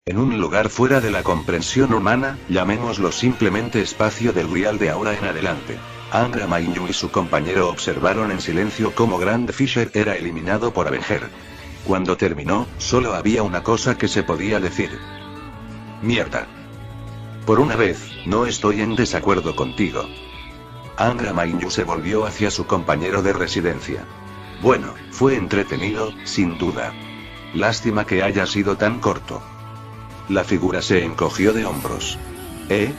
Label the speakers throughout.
Speaker 1: En un lugar fuera de la comprensión humana, llamémoslo simplemente espacio del Real de ahora en adelante. Angra Mainyu y su compañero observaron en silencio cómo Grand Fisher era eliminado por Avenger. Cuando terminó, solo había una cosa que se podía decir. Mierda. Por una vez, no estoy en desacuerdo contigo. Angra Mainyu se volvió hacia su compañero de residencia. Bueno, fue entretenido, sin duda. Lástima que haya sido tan corto. La figura se encogió de hombros.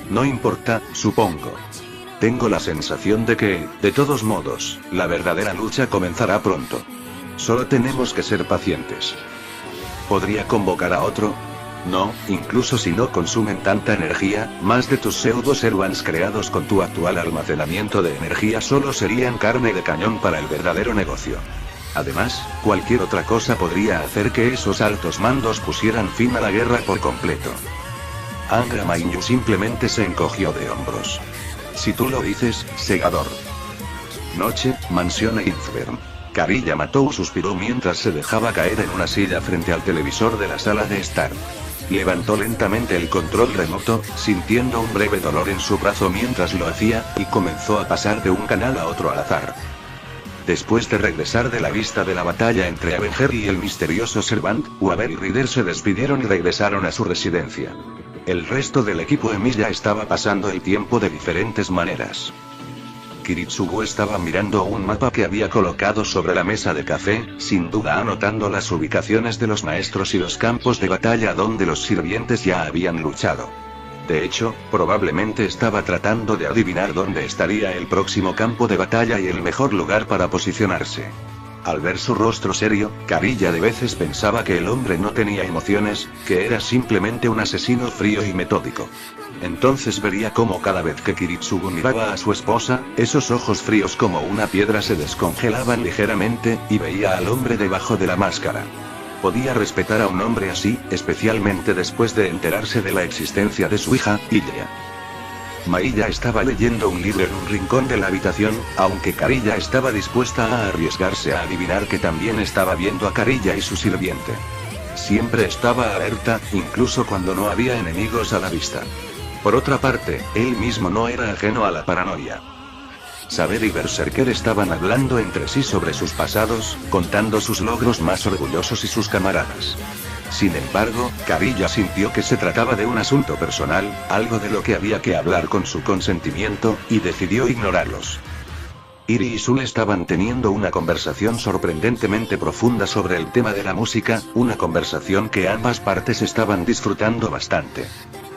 Speaker 1: No importa, supongo. Tengo la sensación de que, de todos modos, la verdadera lucha comenzará pronto. Solo tenemos que ser pacientes. ¿Podría convocar a otro? No, incluso si no consumen tanta energía, más de tus pseudo-servants creados con tu actual almacenamiento de energía solo serían carne de cañón para el verdadero negocio. Además, cualquier otra cosa podría hacer que esos altos mandos pusieran fin a la guerra por completo. Angra Mainyu simplemente se encogió de hombros. Si tú lo dices, segador. Noche, mansión Earthburn. Carilla Matou suspiró mientras se dejaba caer en una silla frente al televisor de la sala de estar. Levantó lentamente el control remoto, sintiendo un breve dolor en su brazo mientras lo hacía, y comenzó a pasar de un canal a otro al azar. Después de regresar de la vista de la batalla entre Avenger y el misterioso Servant, Waver y Ryder se despidieron y regresaron a su residencia. El resto del equipo Emilia estaba pasando el tiempo de diferentes maneras. Kiritsugu estaba mirando un mapa que había colocado sobre la mesa de café, sin duda anotando las ubicaciones de los maestros y los campos de batalla donde los sirvientes ya habían luchado. De hecho, probablemente estaba tratando de adivinar dónde estaría el próximo campo de batalla y el mejor lugar para posicionarse. Al ver su rostro serio, Carilla de veces pensaba que el hombre no tenía emociones, que era simplemente un asesino frío y metódico. Entonces vería cómo cada vez que Kiritsugu miraba a su esposa, esos ojos fríos como una piedra se descongelaban ligeramente, y veía al hombre debajo de la máscara. Podía respetar a un hombre así, especialmente después de enterarse de la existencia de su hija, Ilya. Mailla estaba leyendo un libro en un rincón de la habitación, aunque Carilla estaba dispuesta a arriesgarse a adivinar que también estaba viendo a Carilla y su sirviente. Siempre estaba alerta, incluso cuando no había enemigos a la vista. Por otra parte, él mismo no era ajeno a la paranoia. Saber y Berserker estaban hablando entre sí sobre sus pasados, contando sus logros más orgullosos y sus camaradas. Sin embargo, Carilla sintió que se trataba de un asunto personal, algo de lo que había que hablar con su consentimiento, y decidió ignorarlos. Iri y Sul estaban teniendo una conversación sorprendentemente profunda sobre el tema de la música, una conversación que ambas partes estaban disfrutando bastante.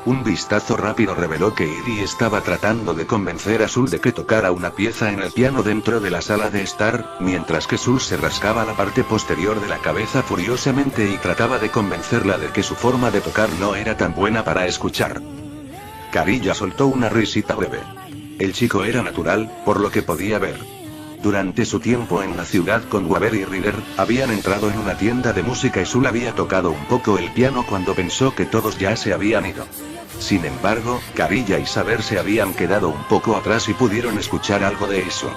Speaker 1: Un vistazo rápido reveló que Iri estaba tratando de convencer a Sul de que tocara una pieza en el piano dentro de la sala de estar, mientras que Sul se rascaba la parte posterior de la cabeza furiosamente y trataba de convencerla de que su forma de tocar no era tan buena para escuchar. Carilla soltó una risita breve. El chico era natural, por lo que podía ver. Durante su tiempo en la ciudad con Waver y Ryder, habían entrado en una tienda de música y Sul había tocado un poco el piano cuando pensó que todos ya se habían ido. Sin embargo, Carilla y Saber se habían quedado un poco atrás y pudieron escuchar algo de eso.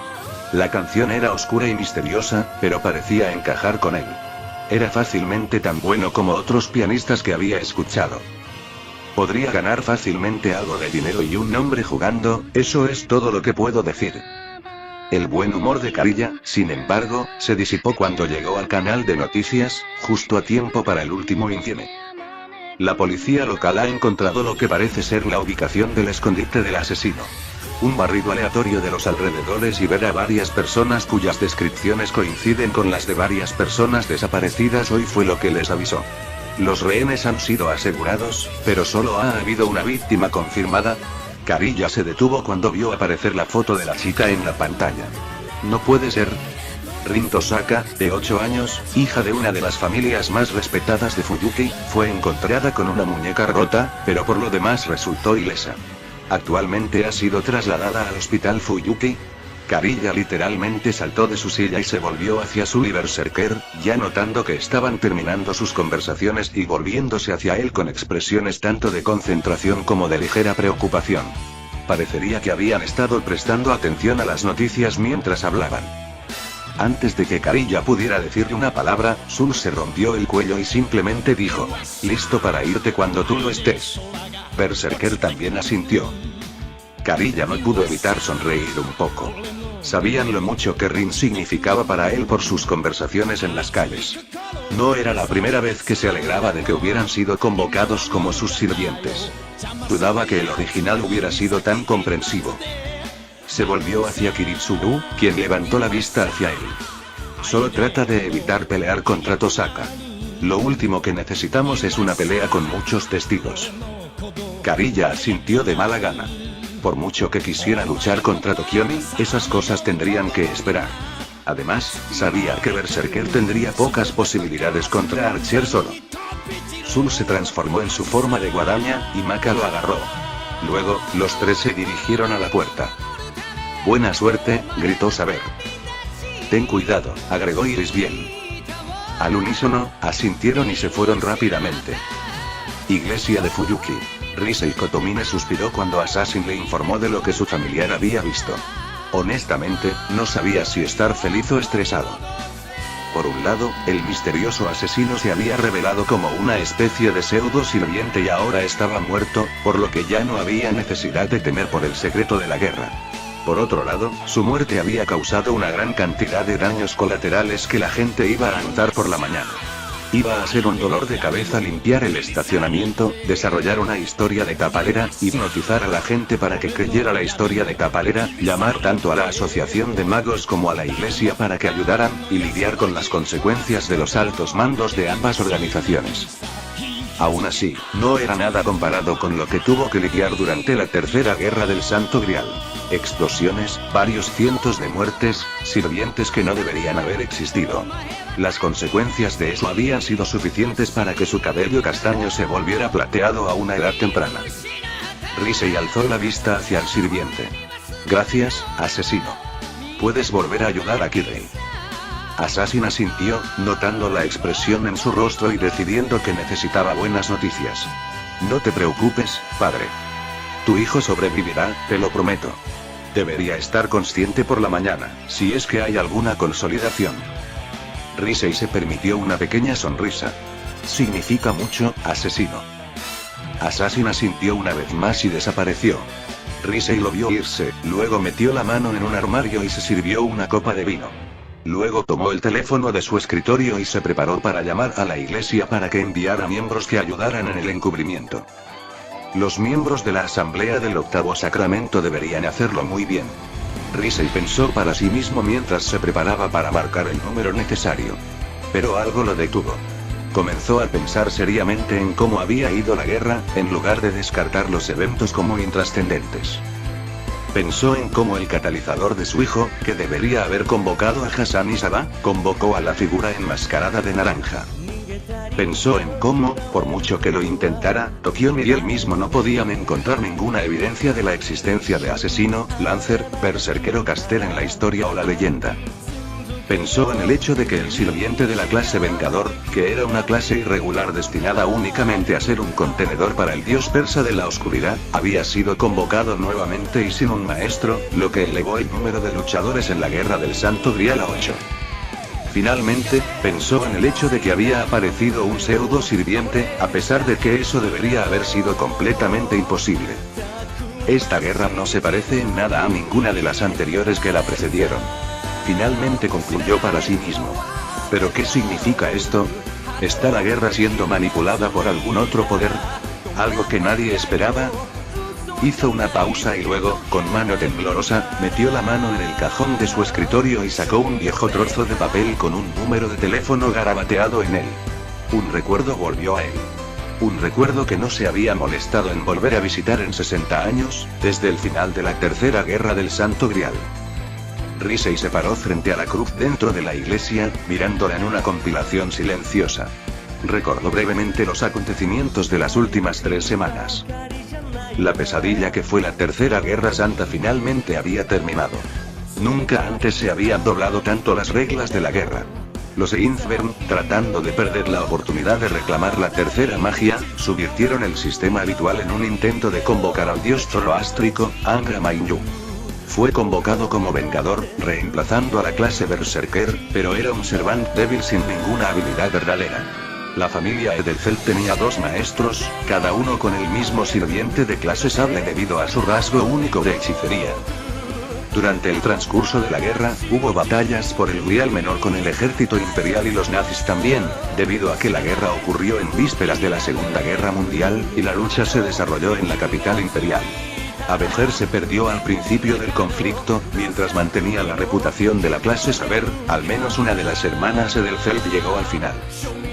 Speaker 1: La canción era oscura y misteriosa, pero parecía encajar con él. Era fácilmente tan bueno como otros pianistas que había escuchado. Podría ganar fácilmente algo de dinero y un nombre jugando, eso es todo lo que puedo decir. El buen humor de Carilla, sin embargo, se disipó cuando llegó al canal de noticias, justo a tiempo para el último incidente. La policía local ha encontrado lo que parece ser la ubicación del escondite del asesino. Un barrido aleatorio de los alrededores y ver a varias personas cuyas descripciones coinciden con las de varias personas desaparecidas hoy fue lo que les avisó. Los rehenes han sido asegurados, pero solo ha habido una víctima confirmada. Carilla se detuvo cuando vio aparecer la foto de la chica en la pantalla. No puede ser. Rin Tosaka, de 8 años, hija de una de las familias más respetadas de Fuyuki, fue encontrada con una muñeca rota, pero por lo demás resultó ilesa. Actualmente ha sido trasladada al hospital Fuyuki. Carilla literalmente saltó de su silla y se volvió hacia Sul y Berserker, ya notando que estaban terminando sus conversaciones y volviéndose hacia él con expresiones tanto de concentración como de ligera preocupación. Parecería que habían estado prestando atención a las noticias mientras hablaban. Antes de que Carilla pudiera decirle una palabra, Zul se rompió el cuello y simplemente dijo: listo para irte cuando tú lo estés. Berserker también asintió. Carilla no pudo evitar sonreír un poco. Sabían lo mucho que Rin significaba para él por sus conversaciones en las calles. No era la primera vez que se alegraba de que hubieran sido convocados como sus sirvientes. Dudaba que el original hubiera sido tan comprensivo. Se volvió hacia Kiritsugu, quien levantó la vista hacia él. Solo trata de evitar pelear contra Tosaka. Lo último que necesitamos es una pelea con muchos testigos. Carilla asintió de mala gana. Por mucho que quisiera luchar contra Tokiomi, esas cosas tendrían que esperar. Además, sabía que Berserker tendría pocas posibilidades contra Archer solo. Zul se transformó en su forma de guadaña, y Maka lo agarró. Luego, los tres se dirigieron a la puerta. Buena suerte, gritó Saber. Ten cuidado, agregó Iris bien. Al unísono, asintieron y se fueron rápidamente. Iglesia de Fuyuki. Risei Kotomine suspiró cuando Assassin le informó de lo que su familiar había visto. Honestamente, no sabía si estar feliz o estresado. Por un lado, el misterioso asesino se había revelado como una especie de pseudo sirviente y ahora estaba muerto, por lo que ya no había necesidad de temer por el secreto de la guerra. Por otro lado, su muerte había causado una gran cantidad de daños colaterales que la gente iba a notar por la mañana. Iba a ser un dolor de cabeza limpiar el estacionamiento, desarrollar una historia de Tapalera, hipnotizar a la gente para que creyera la historia de Tapalera, llamar tanto a la asociación de magos como a la iglesia para que ayudaran, y lidiar con las consecuencias de los altos mandos de ambas organizaciones. Aún así, no era nada comparado con lo que tuvo que lidiar durante la Tercera Guerra del Santo Grial. Explosiones, varios cientos de muertes, sirvientes que no deberían haber existido. Las consecuencias de eso habían sido suficientes para que su cabello castaño se volviera plateado a una edad temprana. Risei alzó la vista hacia el sirviente. Gracias, asesino. Puedes volver a ayudar a Kirei. Assassin asintió, notando la expresión en su rostro y decidiendo que necesitaba buenas noticias. No te preocupes, padre. Tu hijo sobrevivirá, te lo prometo. Debería estar consciente por la mañana, si es que hay alguna consolidación. Risei se permitió una pequeña sonrisa. Significa mucho, asesino. Assassin asintió una vez más y desapareció. Risei lo vio irse, luego metió la mano en un armario y se sirvió una copa de vino. Luego tomó el teléfono de su escritorio y se preparó para llamar a la iglesia para que enviara miembros que ayudaran en el encubrimiento. Los miembros de la asamblea del octavo sacramento deberían hacerlo muy bien. Risei pensó para sí mismo mientras se preparaba para marcar el número necesario. Pero algo lo detuvo. Comenzó a pensar seriamente en cómo había ido la guerra, en lugar de descartar los eventos como intrascendentes. Pensó en cómo el catalizador de su hijo, que debería haber convocado a Hassan y Saba, convocó a la figura enmascarada de naranja. Pensó en cómo, por mucho que lo intentara, Tokiomi y él mismo no podían encontrar ninguna evidencia de la existencia de asesino, Lancer, berserker o caster en la historia o la leyenda. Pensó en el hecho de que el sirviente de la clase Vengador, que era una clase irregular destinada únicamente a ser un contenedor para el dios persa de la oscuridad, había sido convocado nuevamente y sin un maestro, lo que elevó el número de luchadores en la Guerra del Santo Grial a 8. Finalmente, pensó en el hecho de que había aparecido un pseudo sirviente, a pesar de que eso debería haber sido completamente imposible. Esta guerra no se parece en nada a ninguna de las anteriores que la precedieron. Finalmente concluyó para sí mismo. ¿Pero qué significa esto? ¿Está la guerra siendo manipulada por algún otro poder? ¿Algo que nadie esperaba? Hizo una pausa y luego, con mano temblorosa, metió la mano en el cajón de su escritorio y sacó un viejo trozo de papel con un número de teléfono garabateado en él. Un recuerdo volvió a él. Un recuerdo que no se había molestado en volver a visitar en 60 años, desde el final de la Tercera Guerra del Santo Grial. Risei se paró frente a la cruz dentro de la iglesia, mirándola en una compilación silenciosa. Recordó brevemente los acontecimientos de las últimas 3 semanas. La pesadilla que fue la Tercera Guerra Santa finalmente había terminado. Nunca antes se habían doblado tanto las reglas de la guerra. Los Einzbern, tratando de perder la oportunidad de reclamar la tercera magia, subvirtieron el sistema habitual en un intento de convocar al dios zoroástrico, Angra Mainyu. Fue convocado como Vengador, reemplazando a la clase Berserker, pero era un Servant débil sin ninguna habilidad verdadera. La familia Edelfelt tenía 2 maestros, cada uno con el mismo sirviente de clase sable debido a su rasgo único de hechicería. Durante el transcurso de la guerra, hubo batallas por el Grial Menor con el ejército imperial y los nazis también, debido a que la guerra ocurrió en vísperas de la Segunda Guerra Mundial, y la lucha se desarrolló en la capital imperial. Abejer se perdió al principio del conflicto, mientras mantenía la reputación de la clase Saber, al menos una de las hermanas Edelfelt llegó al final.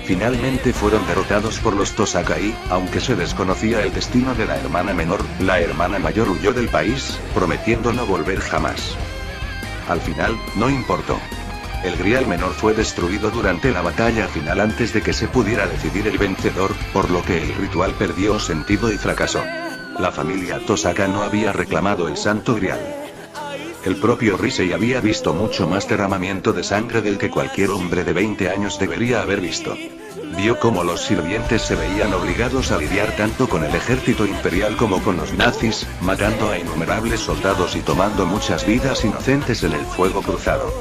Speaker 1: Finalmente fueron derrotados por los Tosaka y, aunque se desconocía el destino de la hermana menor, la hermana mayor huyó del país, prometiendo no volver jamás. Al final, no importó. El Grial Menor fue destruido durante la batalla final antes de que se pudiera decidir el vencedor, por lo que el ritual perdió sentido y fracasó. La familia Tosaka no había reclamado el Santo Grial. El propio Risei había visto mucho más derramamiento de sangre del que cualquier hombre de 20 años debería haber visto. Vio cómo los sirvientes se veían obligados a lidiar tanto con el ejército imperial como con los nazis, matando a innumerables soldados y tomando muchas vidas inocentes en el fuego cruzado.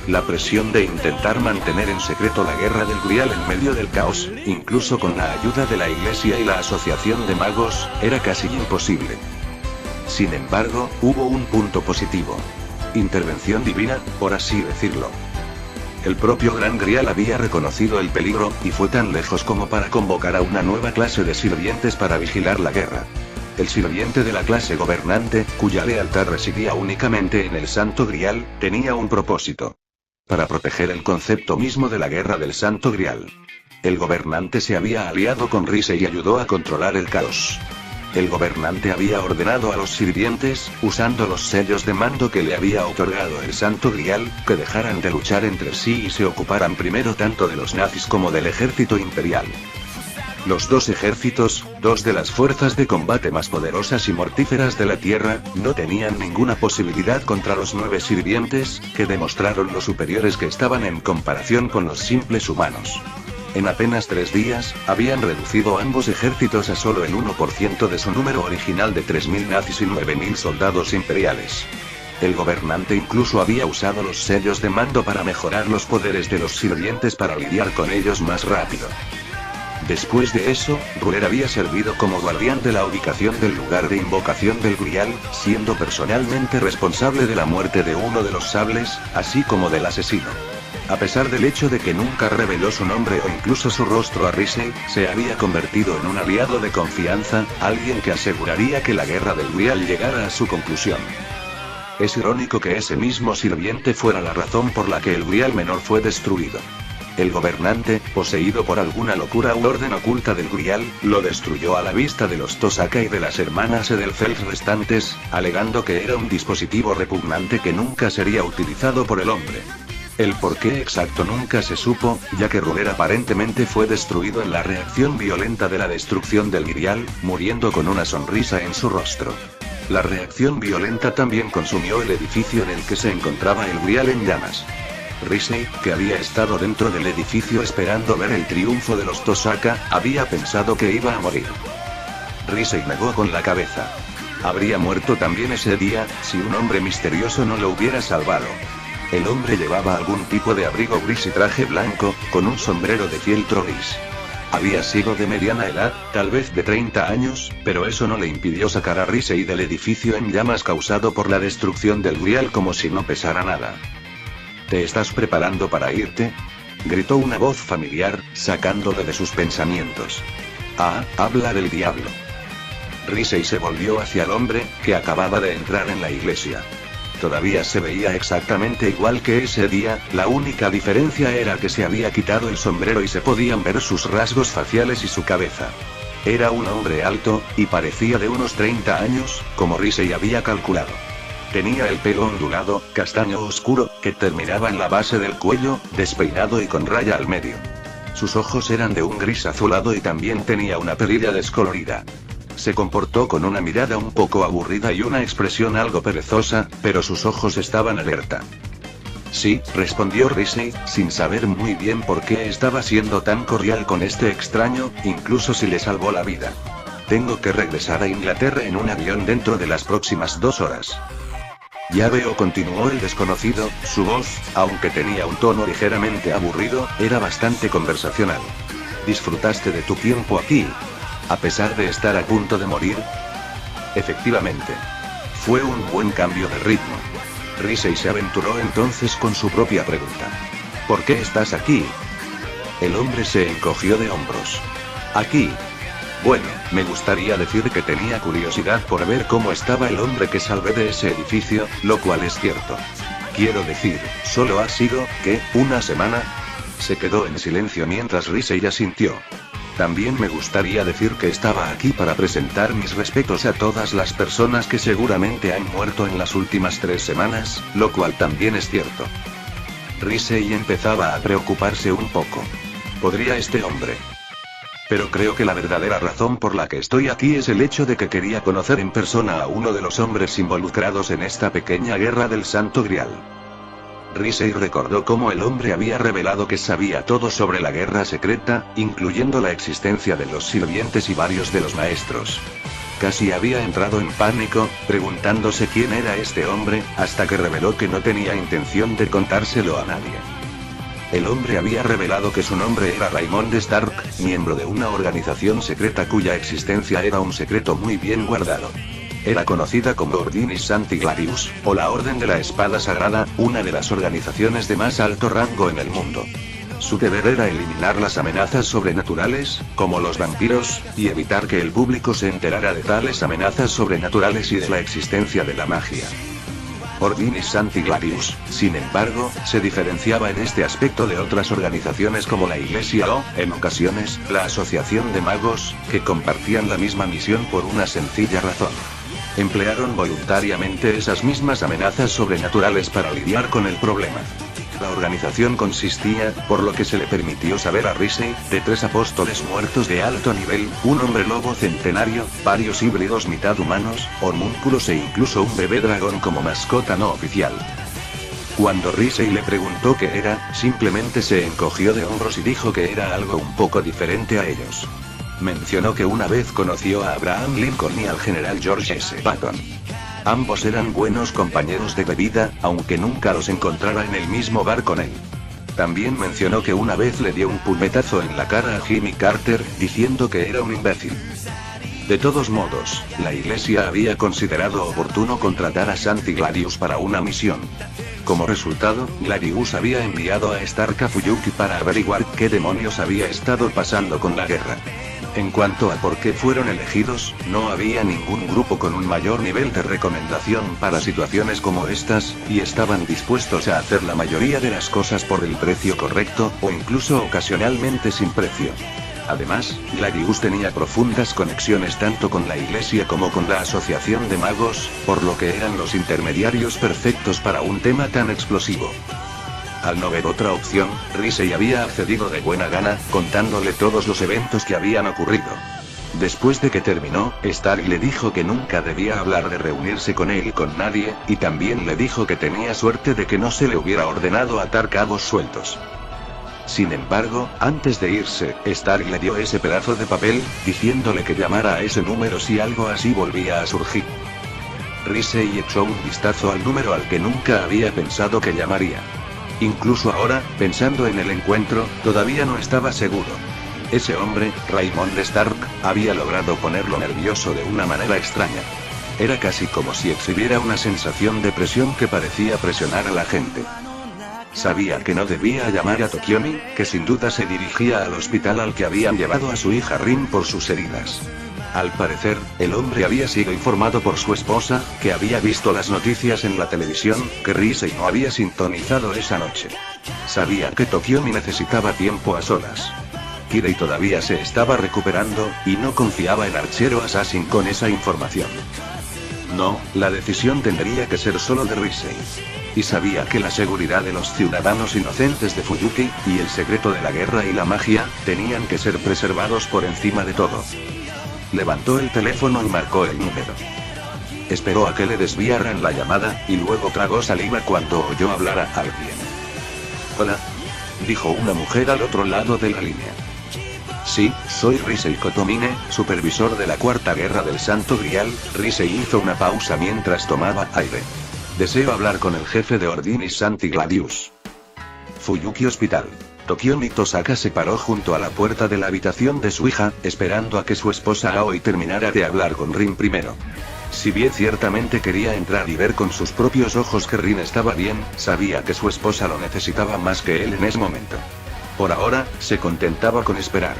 Speaker 1: La presión de intentar mantener en secreto la guerra del Grial en medio del caos, incluso con la ayuda de la Iglesia y la Asociación de Magos, era casi imposible. Sin embargo, hubo un punto positivo. Intervención divina, por así decirlo. El propio Gran Grial había reconocido el peligro, y fue tan lejos como para convocar a una nueva clase de sirvientes para vigilar la guerra. El sirviente de la clase gobernante, cuya lealtad residía únicamente en el Santo Grial, tenía un propósito. Para proteger el concepto mismo de la guerra del Santo Grial. El gobernante se había aliado con Risei y ayudó a controlar el caos. El gobernante había ordenado a los sirvientes, usando los sellos de mando que le había otorgado el Santo Grial, que dejaran de luchar entre sí y se ocuparan primero tanto de los nazis como del ejército imperial. Los 2 ejércitos, 2 de las fuerzas de combate más poderosas y mortíferas de la Tierra, no tenían ninguna posibilidad contra los 9 sirvientes, que demostraron lo superiores que estaban en comparación con los simples humanos. En apenas 3 días, habían reducido ambos ejércitos a solo el 1% de su número original de 3.000 nazis y 9.000 soldados imperiales. El gobernante incluso había usado los sellos de mando para mejorar los poderes de los sirvientes para lidiar con ellos más rápido. Después de eso, Ruler había servido como guardián de la ubicación del lugar de invocación del Grial, siendo personalmente responsable de la muerte de uno de los sables, así como del asesino. A pesar del hecho de que nunca reveló su nombre o incluso su rostro a Risei, se había convertido en un aliado de confianza, alguien que aseguraría que la guerra del Grial llegara a su conclusión. Es irónico que ese mismo sirviente fuera la razón por la que el Grial Menor fue destruido. El gobernante, poseído por alguna locura u orden oculta del Grial, lo destruyó a la vista de los Tosaka y de las hermanas Edelfelt restantes, alegando que era un dispositivo repugnante que nunca sería utilizado por el hombre. El porqué exacto nunca se supo, ya que Ruler aparentemente fue destruido en la reacción violenta de la destrucción del Grial, muriendo con una sonrisa en su rostro. La reacción violenta también consumió el edificio en el que se encontraba el Grial en llamas. Risei, que había estado dentro del edificio esperando ver el triunfo de los Tosaka, había pensado que iba a morir. Risei negó con la cabeza. Habría muerto también ese día, si un hombre misterioso no lo hubiera salvado. El hombre llevaba algún tipo de abrigo gris y traje blanco, con un sombrero de fieltro gris. Había sido de mediana edad, tal vez de 30 años, pero eso no le impidió sacar a Risei del edificio en llamas causado por la destrucción del Grial como si no pesara nada. ¿Te estás preparando para irte?, gritó una voz familiar, sacándole de sus pensamientos. Ah, habla del diablo. Risei se volvió hacia el hombre, que acababa de entrar en la iglesia. Todavía se veía exactamente igual que ese día, la única diferencia era que se había quitado el sombrero y se podían ver sus rasgos faciales y su cabeza. Era un hombre alto, y parecía de unos 30 años, como Risei había calculado. Tenía el pelo ondulado, castaño oscuro, que terminaba en la base del cuello, despeinado y con raya al medio. Sus ojos eran de un gris azulado y también tenía una perilla descolorida. Se comportó con una mirada un poco aburrida y una expresión algo perezosa, pero sus ojos estaban alerta. Sí, respondió Risei, sin saber muy bien por qué estaba siendo tan cordial con este extraño, incluso si le salvó la vida. Tengo que regresar a Inglaterra en un avión dentro de las próximas 2 horas. Ya veo, continuó el desconocido, su voz, aunque tenía un tono ligeramente aburrido, era bastante conversacional. ¿Disfrutaste de tu tiempo aquí? A pesar de estar a punto de morir. Efectivamente. Fue un buen cambio de ritmo. Risei se aventuró entonces con su propia pregunta. ¿Por qué estás aquí? El hombre se encogió de hombros. Aquí. Bueno, me gustaría decir que tenía curiosidad por ver cómo estaba el hombre que salvé de ese edificio, lo cual es cierto. Quiero decir, solo ha sido, ¿qué? ¿Una semana? Se quedó en silencio mientras Risei asintió. También me gustaría decir que estaba aquí para presentar mis respetos a todas las personas que seguramente han muerto en las últimas 3 semanas, lo cual también es cierto. Risei empezaba a preocuparse un poco. ¿Podría este hombre? Pero creo que la verdadera razón por la que estoy aquí es el hecho de que quería conocer en persona a uno de los hombres involucrados en esta pequeña guerra del Santo Grial. Risei recordó cómo el hombre había revelado que sabía todo sobre la guerra secreta, incluyendo la existencia de los sirvientes y varios de los maestros. Casi había entrado en pánico, preguntándose quién era este hombre, hasta que reveló que no tenía intención de contárselo a nadie. El hombre había revelado que su nombre era Raymond Stark, miembro de una organización secreta cuya existencia era un secreto muy bien guardado. Era conocida como Ordinis Sancti Gladius, o la Orden de la Espada Sagrada, una de las organizaciones de más alto rango en el mundo. Su deber era eliminar las amenazas sobrenaturales, como los vampiros, y evitar que el público se enterara de tales amenazas sobrenaturales y de la existencia de la magia. Ordinis Sancti Gladius, sin embargo, se diferenciaba en este aspecto de otras organizaciones como la Iglesia o, en ocasiones, la Asociación de Magos, que compartían la misma misión por una sencilla razón. Emplearon voluntariamente esas mismas amenazas sobrenaturales para lidiar con el problema. La organización consistía, por lo que se le permitió saber a Risei, de 3 apóstoles muertos de alto nivel, un hombre lobo centenario, varios híbridos mitad humanos, homúnculos e incluso un bebé dragón como mascota no oficial. Cuando Risei le preguntó qué era, simplemente se encogió de hombros y dijo que era algo un poco diferente a ellos. Mencionó que una vez conoció a Abraham Lincoln y al general George S. Patton. Ambos eran buenos compañeros de bebida, aunque nunca los encontrara en el mismo bar con él. También mencionó que una vez le dio un puñetazo en la cara a Jimmy Carter, diciendo que era un imbécil. De todos modos, la iglesia había considerado oportuno contratar a Sancti Gladius para una misión. Como resultado, Gladius había enviado a Stark a Fuyuki para averiguar qué demonios había estado pasando con la guerra. En cuanto a por qué fueron elegidos, no había ningún grupo con un mayor nivel de recomendación para situaciones como estas, y estaban dispuestos a hacer la mayoría de las cosas por el precio correcto, o incluso ocasionalmente sin precio. Además, Gladius tenía profundas conexiones tanto con la iglesia como con la asociación de magos, por lo que eran los intermediarios perfectos para un tema tan explosivo. Al no ver otra opción, Risei había accedido de buena gana, contándole todos los eventos que habían ocurrido. Después de que terminó, Stark le dijo que nunca debía hablar de reunirse con él y con nadie, y también le dijo que tenía suerte de que no se le hubiera ordenado atar cabos sueltos. Sin embargo, antes de irse, Stark le dio ese pedazo de papel, diciéndole que llamara a ese número si algo así volvía a surgir. Risei echó un vistazo al número al que nunca había pensado que llamaría. Incluso ahora, pensando en el encuentro, todavía no estaba seguro. Ese hombre, Raymond Stark, había logrado ponerlo nervioso de una manera extraña. Era casi como si exhibiera una sensación de presión que parecía presionar a la gente. Sabía que no debía llamar a Tokiomi, que sin duda se dirigía al hospital al que habían llevado a su hija Rin por sus heridas. Al parecer, el hombre había sido informado por su esposa, que había visto las noticias en la televisión, que Risei no había sintonizado esa noche. Sabía que Tokiomi necesitaba tiempo a solas. Kirei todavía se estaba recuperando, y no confiaba en Archero Assassin con esa información. No, la decisión tendría que ser solo de Risei. Y sabía que la seguridad de los ciudadanos inocentes de Fuyuki, y el secreto de la guerra y la magia, tenían que ser preservados por encima de todo. Levantó el teléfono y marcó el número. Esperó a que le desviaran la llamada, y luego tragó saliva cuando oyó hablar a alguien. «Hola», dijo una mujer al otro lado de la línea. «Sí, soy Risei Kotomine, supervisor de la Cuarta Guerra del Santo Grial». Risei hizo una pausa mientras tomaba aire. Deseo hablar con el jefe de Ordinis Santi Gladius. Fuyuki Hospital. Tokiomi Tosaka se paró junto a la puerta de la habitación de su hija, esperando a que su esposa Aoi terminara de hablar con Rin primero. Si bien ciertamente quería entrar y ver con sus propios ojos que Rin estaba bien, sabía que su esposa lo necesitaba más que él en ese momento. Por ahora, se contentaba con esperar.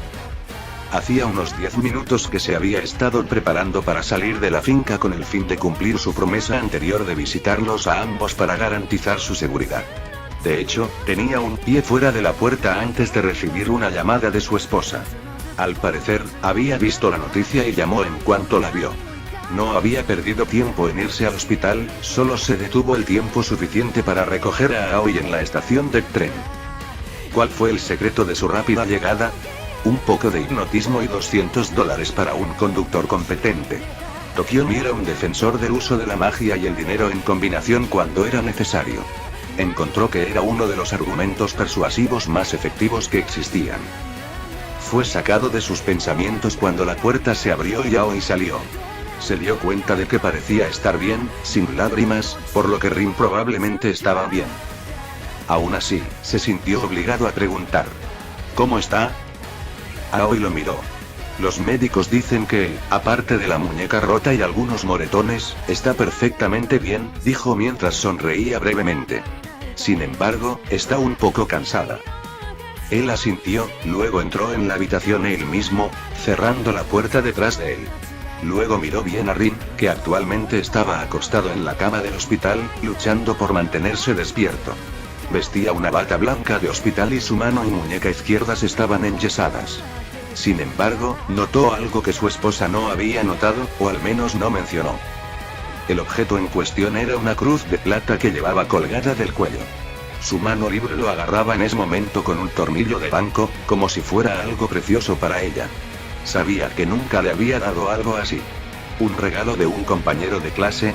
Speaker 1: Hacía unos 10 minutos que se había estado preparando para salir de la finca con el fin de cumplir su promesa anterior de visitarlos a ambos para garantizar su seguridad. De hecho, tenía un pie fuera de la puerta antes de recibir una llamada de su esposa. Al parecer, había visto la noticia y llamó en cuanto la vio. No había perdido tiempo en irse al hospital, solo se detuvo el tiempo suficiente para recoger a Aoi en la estación de tren. ¿Cuál fue el secreto de su rápida llegada? Un poco de hipnotismo y $200 para un conductor competente. Tokiomi era un defensor del uso de la magia y el dinero en combinación cuando era necesario. Encontró que era uno de los argumentos persuasivos más efectivos que existían. Fue sacado de sus pensamientos cuando la puerta se abrió y Aoi salió. Se dio cuenta de que parecía estar bien, sin lágrimas, por lo que Rin probablemente estaba bien. Aún así, se sintió obligado a preguntar: ¿cómo está? Aoi lo miró. Los médicos dicen que, aparte de la muñeca rota y algunos moretones, está perfectamente bien, dijo mientras sonreía brevemente. Sin embargo, está un poco cansada. Él asintió, luego entró en la habitación él mismo, cerrando la puerta detrás de él. Luego miró bien a Rin, que actualmente estaba acostado en la cama del hospital, luchando por mantenerse despierto. Vestía una bata blanca de hospital y su mano y muñeca izquierdas estaban enyesadas. Sin embargo, notó algo que su esposa no había notado, o al menos no mencionó. El objeto en cuestión era una cruz de plata que llevaba colgada del cuello. Su mano libre lo agarraba en ese momento con un tornillo de banco, como si fuera algo precioso para ella. Sabía que nunca le había dado algo así. ¿Un regalo de un compañero de clase?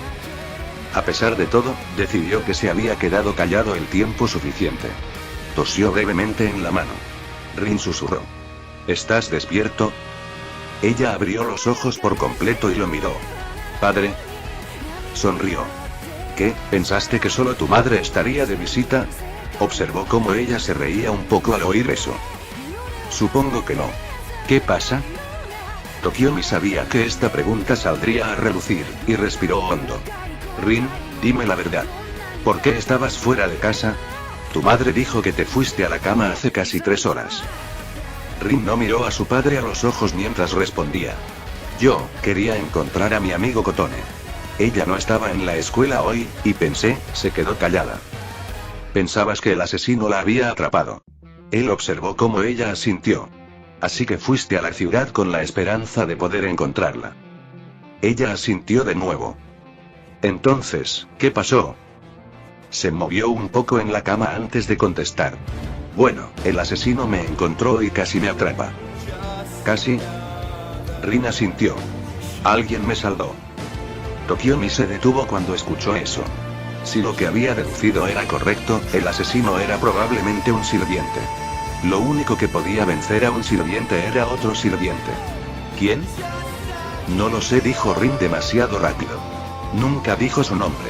Speaker 1: A pesar de todo, decidió que se había quedado callado el tiempo suficiente. Tosió brevemente en la mano. Rin susurró: ¿estás despierto? Ella abrió los ojos por completo y lo miró. ¿Padre? Sonrió. ¿Qué, pensaste que solo tu madre estaría de visita? Observó cómo ella se reía un poco al oír eso. Supongo que no. ¿Qué pasa? Tokiomi sabía que esta pregunta saldría a relucir, y respiró hondo. Rin, dime la verdad. ¿Por qué estabas fuera de casa? Tu madre dijo que te fuiste a la cama hace casi 3 horas. Rin no miró a su padre a los ojos mientras respondía. Yo quería encontrar a mi amigo Kotone. Ella no estaba en la escuela hoy, y pensé, se quedó callada. Pensabas que el asesino la había atrapado. Él observó cómo ella asintió. Así que fuiste a la ciudad con la esperanza de poder encontrarla. Ella asintió de nuevo. Entonces, ¿qué pasó? Se movió un poco en la cama antes de contestar. Bueno, el asesino me encontró y casi me atrapa. ¿Casi? Rin asintió. Alguien me salvó. Tokiomi se detuvo cuando escuchó eso. Si lo que había deducido era correcto, el asesino era probablemente un sirviente. Lo único que podía vencer a un sirviente era otro sirviente. ¿Quién? No lo sé, dijo Rin demasiado rápido. Nunca dijo su nombre.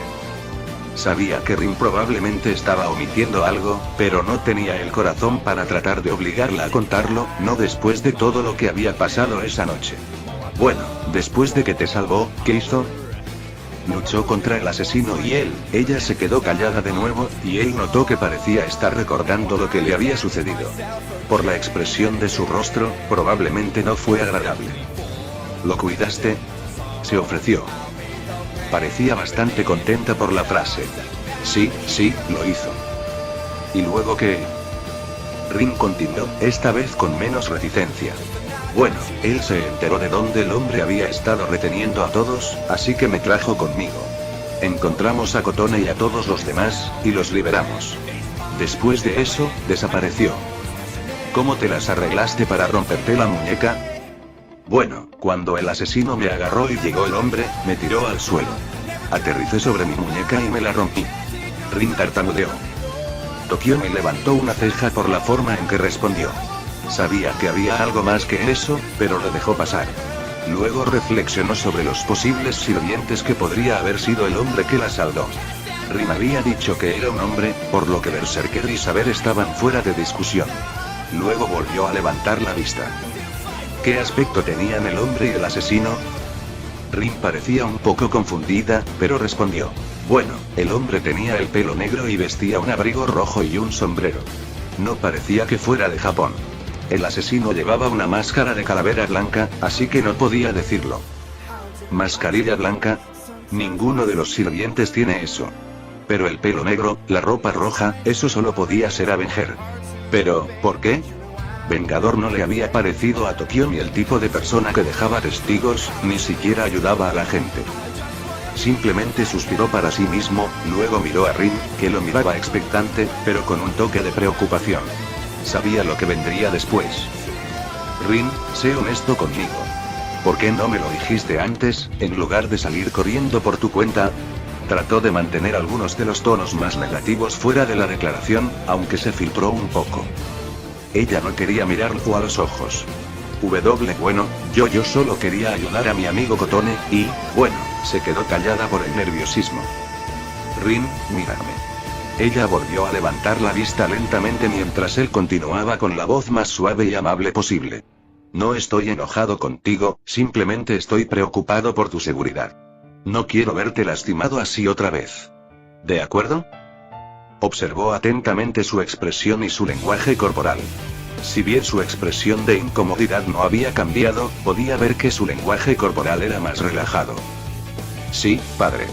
Speaker 1: Sabía que Rin probablemente estaba omitiendo algo, pero no tenía el corazón para tratar de obligarla a contarlo, no después de todo lo que había pasado esa noche. Bueno, después de que te salvó, ¿qué hizo? Luchó contra el asesino y ella se quedó callada de nuevo, y él notó que parecía estar recordando lo que le había sucedido. Por la expresión de su rostro, probablemente no fue agradable. ¿Lo cuidaste? Se ofreció. Parecía bastante contenta por la frase. Sí, lo hizo. ¿Y luego qué? Rin continuó, esta vez con menos reticencia. Bueno, él se enteró de dónde el hombre había estado reteniendo a todos, así que me trajo conmigo. Encontramos a Kotone y a todos los demás, y los liberamos. Después de eso, desapareció. ¿Cómo te las arreglaste para romperte la muñeca? Bueno, cuando el asesino me agarró y llegó el hombre, me tiró al suelo. Aterricé sobre mi muñeca y me la rompí. Rin tartamudeó. Tokiomi levantó una ceja por la forma en que respondió. Sabía que había algo más que eso, pero lo dejó pasar. Luego reflexionó sobre los posibles sirvientes que podría haber sido el hombre que la salvó. Rin había dicho que era un hombre, por lo que Berserker y Saber estaban fuera de discusión. Luego volvió a levantar la vista. ¿Qué aspecto tenían el hombre y el asesino? Rin parecía un poco confundida, pero respondió. Bueno, el hombre tenía el pelo negro y vestía un abrigo rojo y un sombrero. No parecía que fuera de Japón. El asesino llevaba una máscara de calavera blanca, así que no podía decirlo. ¿Mascarilla blanca? Ninguno de los sirvientes tiene eso. Pero el pelo negro, la ropa roja, eso solo podía ser Avenger. Pero, ¿por qué? Vengador no le había parecido a Tokio ni el tipo de persona que dejaba testigos, ni siquiera ayudaba a la gente. Simplemente suspiró para sí mismo, luego miró a Rin, que lo miraba expectante, pero con un toque de preocupación. Sabía lo que vendría después. Rin, sé honesto conmigo. ¿Por qué no me lo dijiste antes, en lugar de salir corriendo por tu cuenta? Trató de mantener algunos de los tonos más negativos fuera de la declaración, aunque se filtró un poco. Ella no quería mirarlo a los ojos. Bueno, yo solo quería ayudar a mi amigo Kotone, y, bueno, se quedó callada por el nerviosismo. Rin, mírame. Ella volvió a levantar la vista lentamente mientras él continuaba con la voz más suave y amable posible. No estoy enojado contigo, simplemente estoy preocupado por tu seguridad. No quiero verte lastimado así otra vez. ¿De acuerdo? Observó atentamente su expresión y su lenguaje corporal. Si bien su expresión de incomodidad no había cambiado, podía ver que su lenguaje corporal era más relajado. Sí, padre.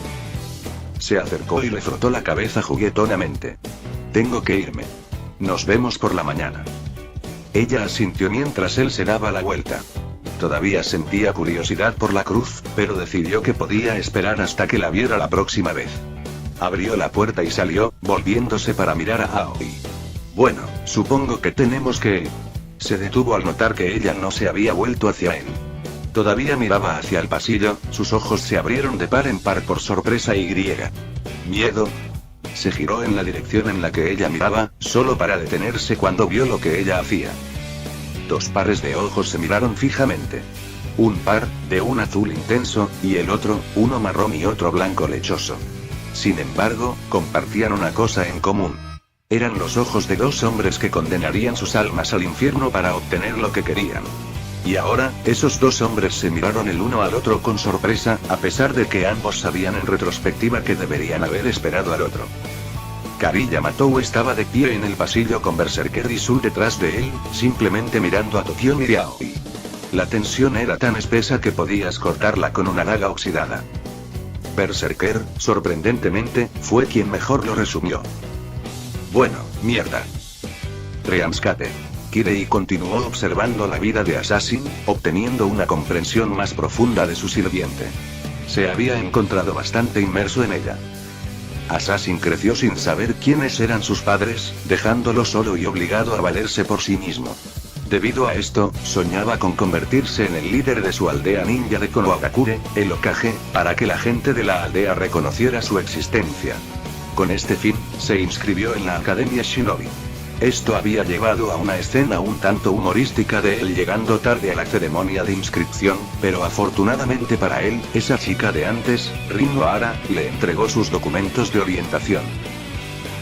Speaker 1: Se acercó y le frotó la cabeza juguetonamente. Tengo que irme. Nos vemos por la mañana. Ella asintió mientras él se daba la vuelta. Todavía sentía curiosidad por la cruz, pero decidió que podía esperar hasta que la viera la próxima vez. Abrió la puerta y salió, volviéndose para mirar a Aoi. Bueno, supongo que tenemos que... Se detuvo al notar que ella no se había vuelto hacia él. Todavía miraba hacia el pasillo, sus ojos se abrieron de par en par por sorpresa y griega. ¿Miedo? Se giró en la dirección en la que ella miraba, solo para detenerse cuando vio lo que ella hacía. Dos pares de ojos se miraron fijamente. Un par, de un azul intenso, y el otro, uno marrón y otro blanco lechoso. Sin embargo, compartían una cosa en común. Eran los ojos de dos hombres que condenarían sus almas al infierno para obtener lo que querían. Y ahora, esos dos hombres se miraron el uno al otro con sorpresa, a pesar de que ambos sabían en retrospectiva que deberían haber esperado al otro. Kari Yamatou estaba de pie en el pasillo con Berserker y Sul detrás de él, simplemente mirando a Tokio y Aoi. La tensión era tan espesa que podías cortarla con una daga oxidada. Berserker, sorprendentemente, fue quien mejor lo resumió. Bueno, mierda. Reamskate. Kirei continuó observando la vida de Assassin, obteniendo una comprensión más profunda de su sirviente. Se había encontrado bastante inmerso en ella. Assassin creció sin saber quiénes eran sus padres, dejándolo solo y obligado a valerse por sí mismo. Debido a esto, soñaba con convertirse en el líder de su aldea ninja de Konohagakure, el Hokage, para que la gente de la aldea reconociera su existencia. Con este fin, se inscribió en la Academia Shinobi. Esto había llevado a una escena un tanto humorística de él llegando tarde a la ceremonia de inscripción, pero afortunadamente para él, esa chica de antes, Rin Nohara, le entregó sus documentos de orientación.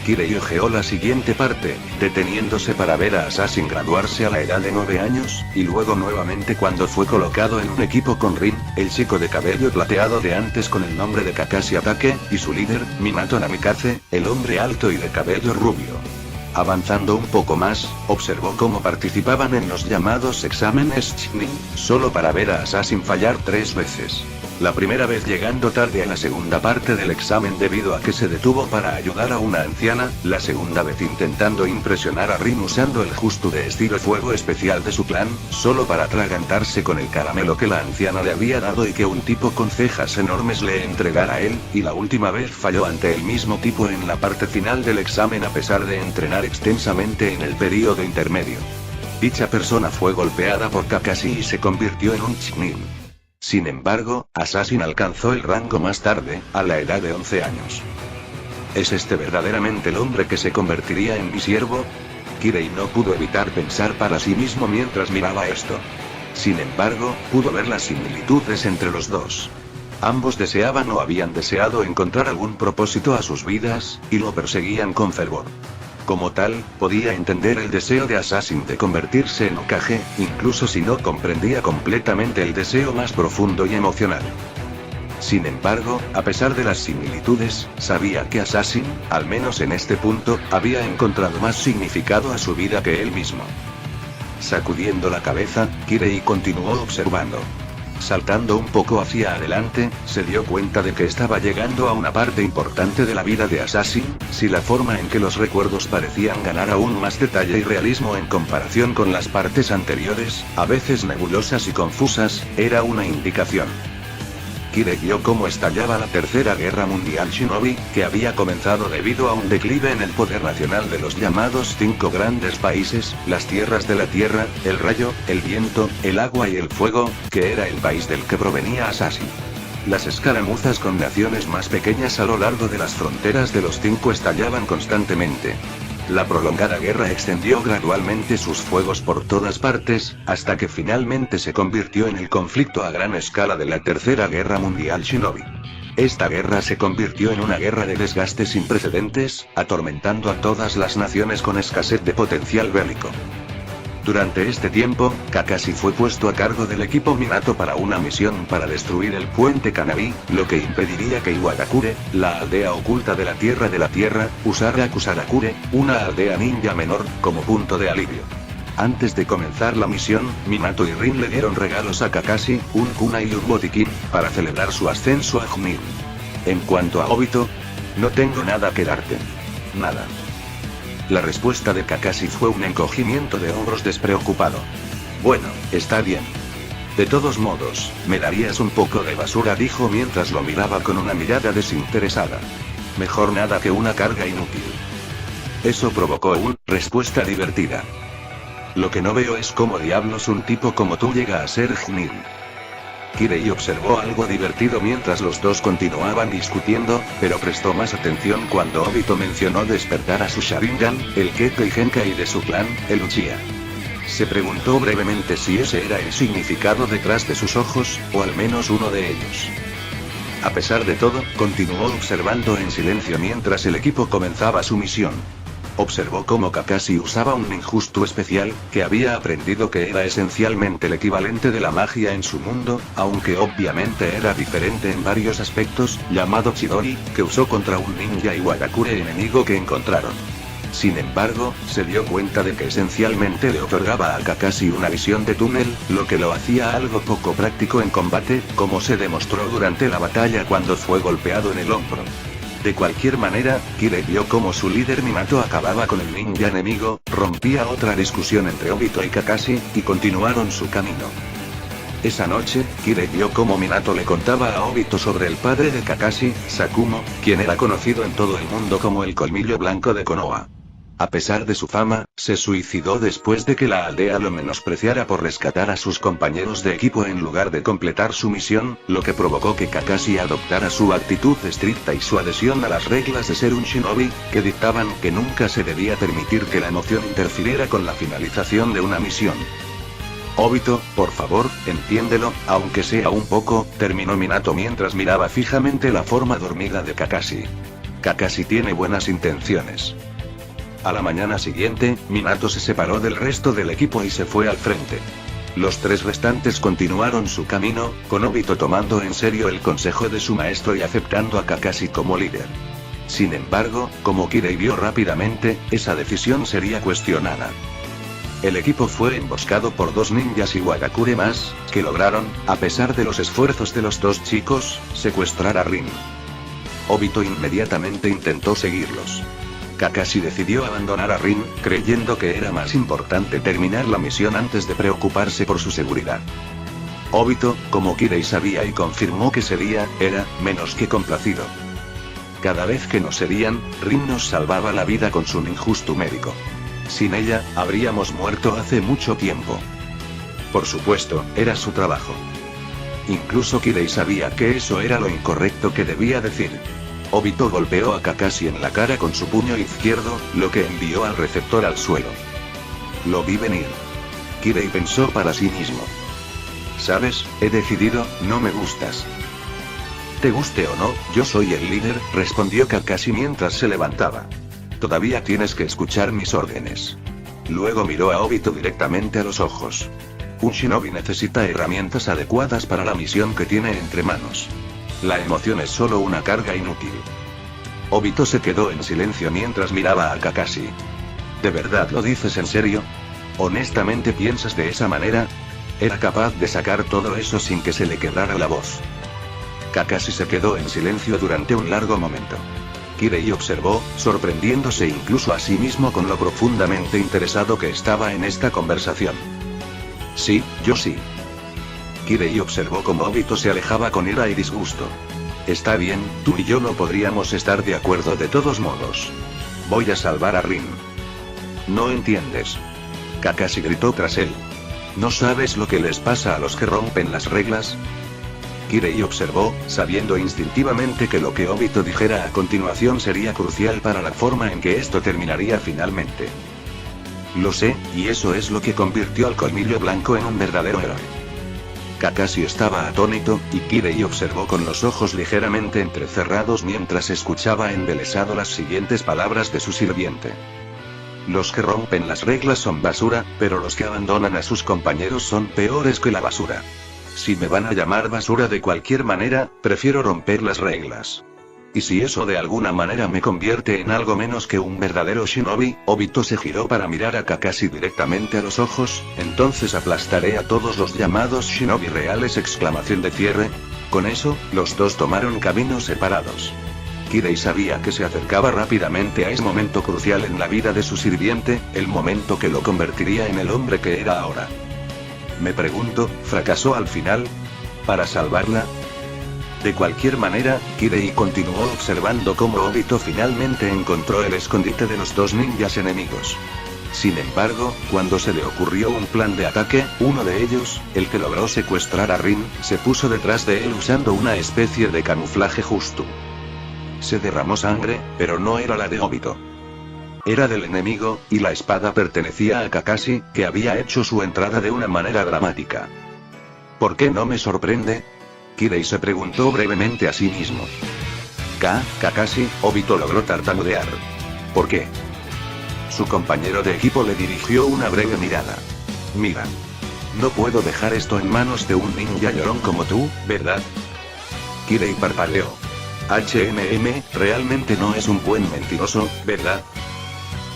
Speaker 1: Kirei ojeó la siguiente parte, deteniéndose para ver a Assassin graduarse a la edad de 9 años, y luego nuevamente cuando fue colocado en un equipo con Rin, el chico de cabello plateado de antes con el nombre de Kakashi Atake, y su líder, Minato Namikaze, el hombre alto y de cabello rubio. Avanzando un poco más, observó cómo participaban en los llamados exámenes Chunin, solo para ver a Assassin fallar 3 veces. La primera vez llegando tarde a la segunda parte del examen debido a que se detuvo para ayudar a una anciana, la segunda vez intentando impresionar a Rin usando el justo de estilo fuego especial de su clan, solo para atragantarse con el caramelo que la anciana le había dado y que un tipo con cejas enormes le entregara a él, y la última vez falló ante el mismo tipo en la parte final del examen a pesar de entrenar extensamente en el período intermedio. Dicha persona fue golpeada por Kakashi y se convirtió en un Chunin. Sin embargo, Assassin alcanzó el rango más tarde, a la edad de 11 años. ¿Es este verdaderamente el hombre que se convertiría en mi siervo? Kirei no pudo evitar pensar para sí mismo mientras miraba esto. Sin embargo, pudo ver las similitudes entre los dos. Ambos deseaban o habían deseado encontrar algún propósito a sus vidas, y lo perseguían con fervor. Como tal, podía entender el deseo de Assassin de convertirse en Hokage, incluso si no comprendía completamente el deseo más profundo y emocional. Sin embargo, a pesar de las similitudes, sabía que Assassin, al menos en este punto, había encontrado más significado a su vida que él mismo. Sacudiendo la cabeza, Kirei continuó observando. Saltando un poco hacia adelante, se dio cuenta de que estaba llegando a una parte importante de la vida de Assassin. Si la forma en que los recuerdos parecían ganar aún más detalle y realismo en comparación con las partes anteriores, a veces nebulosas y confusas, era una indicación. Kirei vio cómo estallaba la Tercera Guerra Mundial Shinobi, que había comenzado debido a un declive en el poder nacional de los llamados 5 grandes países, las tierras de la tierra, el rayo, el viento, el agua y el fuego, que era el país del que provenía Assassin. Las escaramuzas con naciones más pequeñas a lo largo de las fronteras de los 5 estallaban constantemente. La prolongada guerra extendió gradualmente sus fuegos por todas partes, hasta que finalmente se convirtió en el conflicto a gran escala de la Tercera Guerra Mundial Shinobi. Esta guerra se convirtió en una guerra de desgaste sin precedentes, atormentando a todas las naciones con escasez de potencial bélico. Durante este tiempo, Kakashi fue puesto a cargo del equipo Minato para una misión para destruir el puente Kanabi, lo que impediría que Iwagakure, la aldea oculta de la Tierra, usara Kusarakure, una aldea ninja menor, como punto de alivio. Antes de comenzar la misión, Minato y Rin le dieron regalos a Kakashi, un kunai y un botiquín, para celebrar su ascenso a Chunin. En cuanto a Obito, no tengo nada que darte. Nada. La respuesta de Kakashi fue un encogimiento de hombros despreocupado. Bueno, está bien. De todos modos, me darías un poco de basura, dijo mientras lo miraba con una mirada desinteresada. Mejor nada que una carga inútil. Eso provocó una respuesta divertida. Lo que no veo es cómo diablos un tipo como tú llega a ser Chunin. Kirei observó algo divertido mientras los dos continuaban discutiendo, pero prestó más atención cuando Obito mencionó despertar a su Sharingan, el Kekkei Genkai de su clan, el Uchiha. Se preguntó brevemente si ese era el significado detrás de sus ojos, o al menos uno de ellos. A pesar de todo, continuó observando en silencio mientras el equipo comenzaba su misión. Observó cómo Kakashi usaba un ninjutsu especial, que había aprendido que era esencialmente el equivalente de la magia en su mundo, aunque obviamente era diferente en varios aspectos, llamado Chidori, que usó contra un ninja Iwagakure enemigo que encontraron. Sin embargo, se dio cuenta de que esencialmente le otorgaba a Kakashi una visión de túnel, lo que lo hacía algo poco práctico en combate, como se demostró durante la batalla cuando fue golpeado en el hombro. De cualquier manera, Kirei vio cómo su líder Minato acababa con el ninja enemigo, rompía otra discusión entre Obito y Kakashi, y continuaron su camino. Esa noche, Kirei vio cómo Minato le contaba a Obito sobre el padre de Kakashi, Sakumo, quien era conocido en todo el mundo como el colmillo blanco de Konoha. A pesar de su fama, se suicidó después de que la aldea lo menospreciara por rescatar a sus compañeros de equipo en lugar de completar su misión, lo que provocó que Kakashi adoptara su actitud estricta y su adhesión a las reglas de ser un shinobi, que dictaban que nunca se debía permitir que la emoción interfiriera con la finalización de una misión. Obito, por favor, entiéndelo, aunque sea un poco, terminó Minato mientras miraba fijamente la forma dormida de Kakashi. Kakashi tiene buenas intenciones. A la mañana siguiente, Minato se separó del resto del equipo y se fue al frente. Los tres restantes continuaron su camino, con Obito tomando en serio el consejo de su maestro y aceptando a Kakashi como líder. Sin embargo, como Kirei vio rápidamente, esa decisión sería cuestionada. El equipo fue emboscado por dos ninjas Iwagakure más, que lograron, a pesar de los esfuerzos de los dos chicos, secuestrar a Rin. Obito inmediatamente intentó seguirlos. Kakashi decidió abandonar a Rin, creyendo que era más importante terminar la misión antes de preocuparse por su seguridad. Obito, como Kirei sabía y confirmó que sería, era, menos que complacido. Cada vez que nos herían, Rin nos salvaba la vida con su ninjutsu médico. Sin ella, habríamos muerto hace mucho tiempo. Por supuesto, era su trabajo. Incluso Kirei sabía que eso era lo incorrecto que debía decir. Obito golpeó a Kakashi en la cara con su puño izquierdo, lo que envió al receptor al suelo. Lo vi venir. Kirei pensó para sí mismo. ¿Sabes? He decidido, no me gustas. Te guste o no, yo soy el líder, respondió Kakashi mientras se levantaba. Todavía tienes que escuchar mis órdenes. Luego miró a Obito directamente a los ojos. Un shinobi necesita herramientas adecuadas para la misión que tiene entre manos. La emoción es solo una carga inútil. Obito se quedó en silencio mientras miraba a Kakashi. ¿De verdad lo dices en serio? ¿Honestamente piensas de esa manera? Era capaz de sacar todo eso sin que se le quebrara la voz. Kakashi se quedó en silencio durante un largo momento. Kirei observó, sorprendiéndose incluso a sí mismo con lo profundamente interesado que estaba en esta conversación. Sí, yo sí. Kirei observó cómo Obito se alejaba con ira y disgusto. Está bien, tú y yo no podríamos estar de acuerdo de todos modos. Voy a salvar a Rin. No entiendes. Kakashi gritó tras él. ¿No sabes lo que les pasa a los que rompen las reglas? Kirei observó, sabiendo instintivamente que lo que Obito dijera a continuación sería crucial para la forma en que esto terminaría finalmente. Lo sé, y eso es lo que convirtió al Colmillo Blanco en un verdadero héroe. Kakashi estaba atónito, y Kirei observó con los ojos ligeramente entrecerrados mientras escuchaba embelesado las siguientes palabras de su sirviente. Los que rompen las reglas son basura, pero los que abandonan a sus compañeros son peores que la basura. Si me van a llamar basura de cualquier manera, prefiero romper las reglas. Y si eso de alguna manera me convierte en algo menos que un verdadero shinobi, Obito se giró para mirar a Kakashi directamente a los ojos, entonces aplastaré a todos los llamados shinobi reales! Exclamación de cierre. Con eso, los dos tomaron caminos separados. Kirei sabía que se acercaba rápidamente a ese momento crucial en la vida de su sirviente, el momento que lo convertiría en el hombre que era ahora. Me pregunto, ¿fracasó al final? ¿Para salvarla? De cualquier manera, Kirei continuó observando cómo Obito finalmente encontró el escondite de los dos ninjas enemigos. Sin embargo, cuando se le ocurrió un plan de ataque, uno de ellos, el que logró secuestrar a Rin, se puso detrás de él usando una especie de camuflaje justo. Se derramó sangre, pero no era la de Obito. Era del enemigo, y la espada pertenecía a Kakashi, que había hecho su entrada de una manera dramática. ¿Por qué no me sorprende? Kirei se preguntó brevemente a sí mismo. Kakashi, Obito logró tartamudear. ¿Por qué? Su compañero de equipo le dirigió una breve mirada. Mira. No puedo dejar esto en manos de un ninja llorón como tú, ¿verdad? Kirei parpadeó. Realmente no es un buen mentiroso, ¿verdad?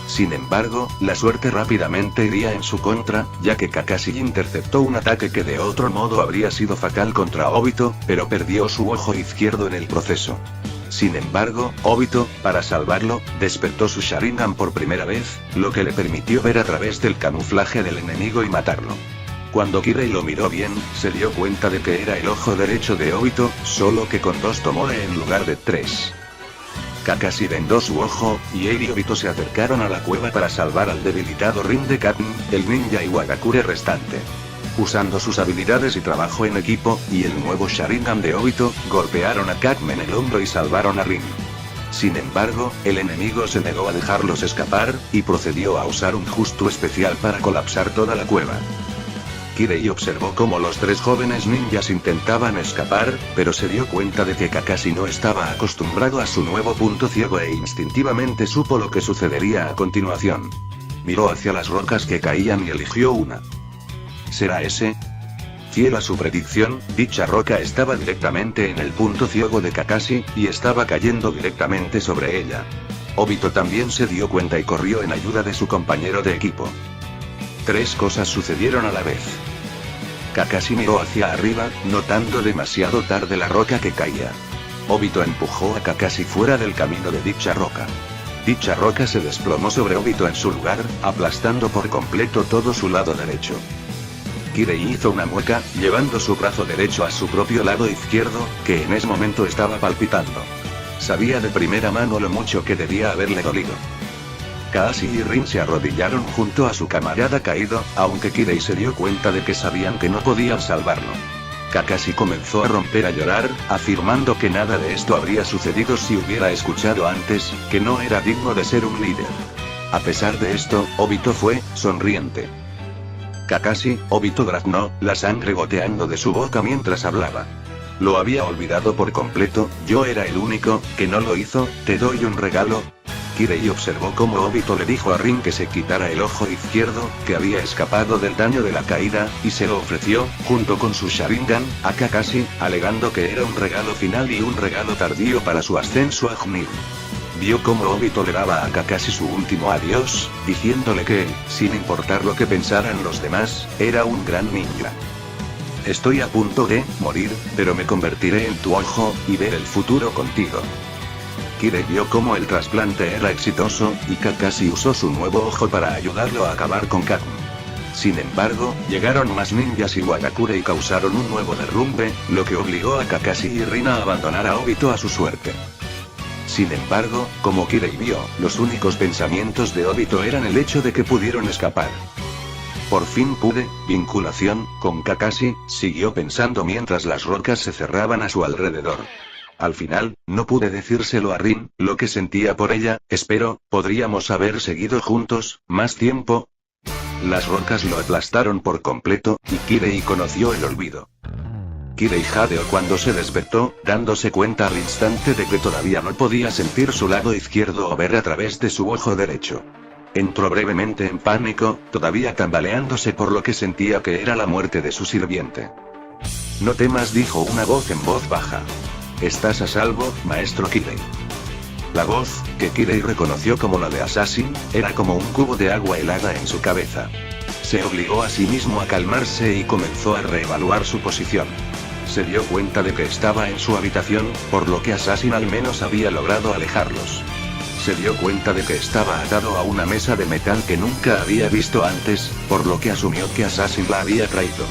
Speaker 1: Sin embargo, la suerte rápidamente iría en su contra, ya que Kakashi interceptó un ataque que de otro modo habría sido fatal contra Obito, pero perdió su ojo izquierdo en el proceso. Sin embargo, Obito, para salvarlo, despertó su Sharingan por primera vez, lo que le permitió ver a través del camuflaje del enemigo y matarlo. Cuando Kirei lo miró bien, se dio cuenta de que era el ojo derecho de Obito, solo que con 2 Tomore en lugar de 3. Kakashi vendó su ojo, y Eri y Obito se acercaron a la cueva para salvar al debilitado Rin de Katen, el ninja Iwagakure restante. Usando sus habilidades y trabajo en equipo, y el nuevo Sharingan de Obito, golpearon a Katen en el hombro y salvaron a Rin. Sin embargo, el enemigo se negó a dejarlos escapar, y procedió a usar un justo especial para colapsar toda la cueva. Kirei observó cómo los 3 jóvenes ninjas intentaban escapar, pero se dio cuenta de que Kakashi no estaba acostumbrado a su nuevo punto ciego e instintivamente supo lo que sucedería a continuación. Miró hacia las rocas que caían y eligió una. ¿Será ese? Fiel a su predicción, dicha roca estaba directamente en el punto ciego de Kakashi, y estaba cayendo directamente sobre ella. Obito también se dio cuenta y corrió en ayuda de su compañero de equipo. 3 cosas sucedieron a la vez. Kakashi miró hacia arriba, notando demasiado tarde la roca que caía. Obito empujó a Kakashi fuera del camino de dicha roca. Dicha roca se desplomó sobre Obito en su lugar, aplastando por completo todo su lado derecho. Kirei hizo una mueca, llevando su brazo derecho a su propio lado izquierdo, que en ese momento estaba palpitando. Sabía de primera mano lo mucho que debía haberle dolido. Kakashi y Rin se arrodillaron junto a su camarada caído, aunque Kirei se dio cuenta de que sabían que no podían salvarlo. Kakashi comenzó a romper a llorar, afirmando que nada de esto habría sucedido si hubiera escuchado antes, que no era digno de ser un líder. A pesar de esto, Obito fue, sonriente. Kakashi, Obito graznó, la sangre goteando de su boca mientras hablaba. Lo había olvidado por completo, yo era el único que no lo hizo. ¿Te doy un regalo? Kirei observó cómo Obito le dijo a Rin que se quitara el ojo izquierdo, que había escapado del daño de la caída, y se lo ofreció, junto con su Sharingan, a Kakashi, alegando que era un regalo final y un regalo tardío para su ascenso a Chunin. Vio cómo Obito le daba a Kakashi su último adiós, diciéndole que, sin importar lo que pensaran los demás, era un gran ninja. Estoy a punto de morir, pero me convertiré en tu ojo, y ver el futuro contigo. Kirei vio cómo el trasplante era exitoso, y Kakashi usó su nuevo ojo para ayudarlo a acabar con Kaku. Sin embargo, llegaron más ninjas y Wagakure y causaron un nuevo derrumbe, lo que obligó a Kakashi y Rin a abandonar a Obito a su suerte. Sin embargo, como Kirei vio, los únicos pensamientos de Obito eran el hecho de que pudieron escapar. Por fin pude, vinculación, con Kakashi, siguió pensando mientras las rocas se cerraban a su alrededor. Al final, no pude decírselo a Rin, lo que sentía por ella. Espero, podríamos haber seguido juntos, más tiempo. Las rocas lo aplastaron por completo, y Kirei conoció el olvido. Kirei jadeó cuando se despertó, dándose cuenta al instante de que todavía no podía sentir su lado izquierdo o ver a través de su ojo derecho. Entró brevemente en pánico, todavía tambaleándose por lo que sentía que era la muerte de su sirviente. No temas, dijo una voz en voz baja. Estás a salvo, maestro Kirei. La voz, que Kirei reconoció como la de Assassin, era como un cubo de agua helada en su cabeza. Se obligó a sí mismo a calmarse y comenzó a reevaluar su posición. Se dio cuenta de que estaba en su habitación, por lo que Assassin al menos había logrado alejarlos. Se dio cuenta de que estaba atado a una mesa de metal que nunca había visto antes, por lo que asumió que Assassin la había traído.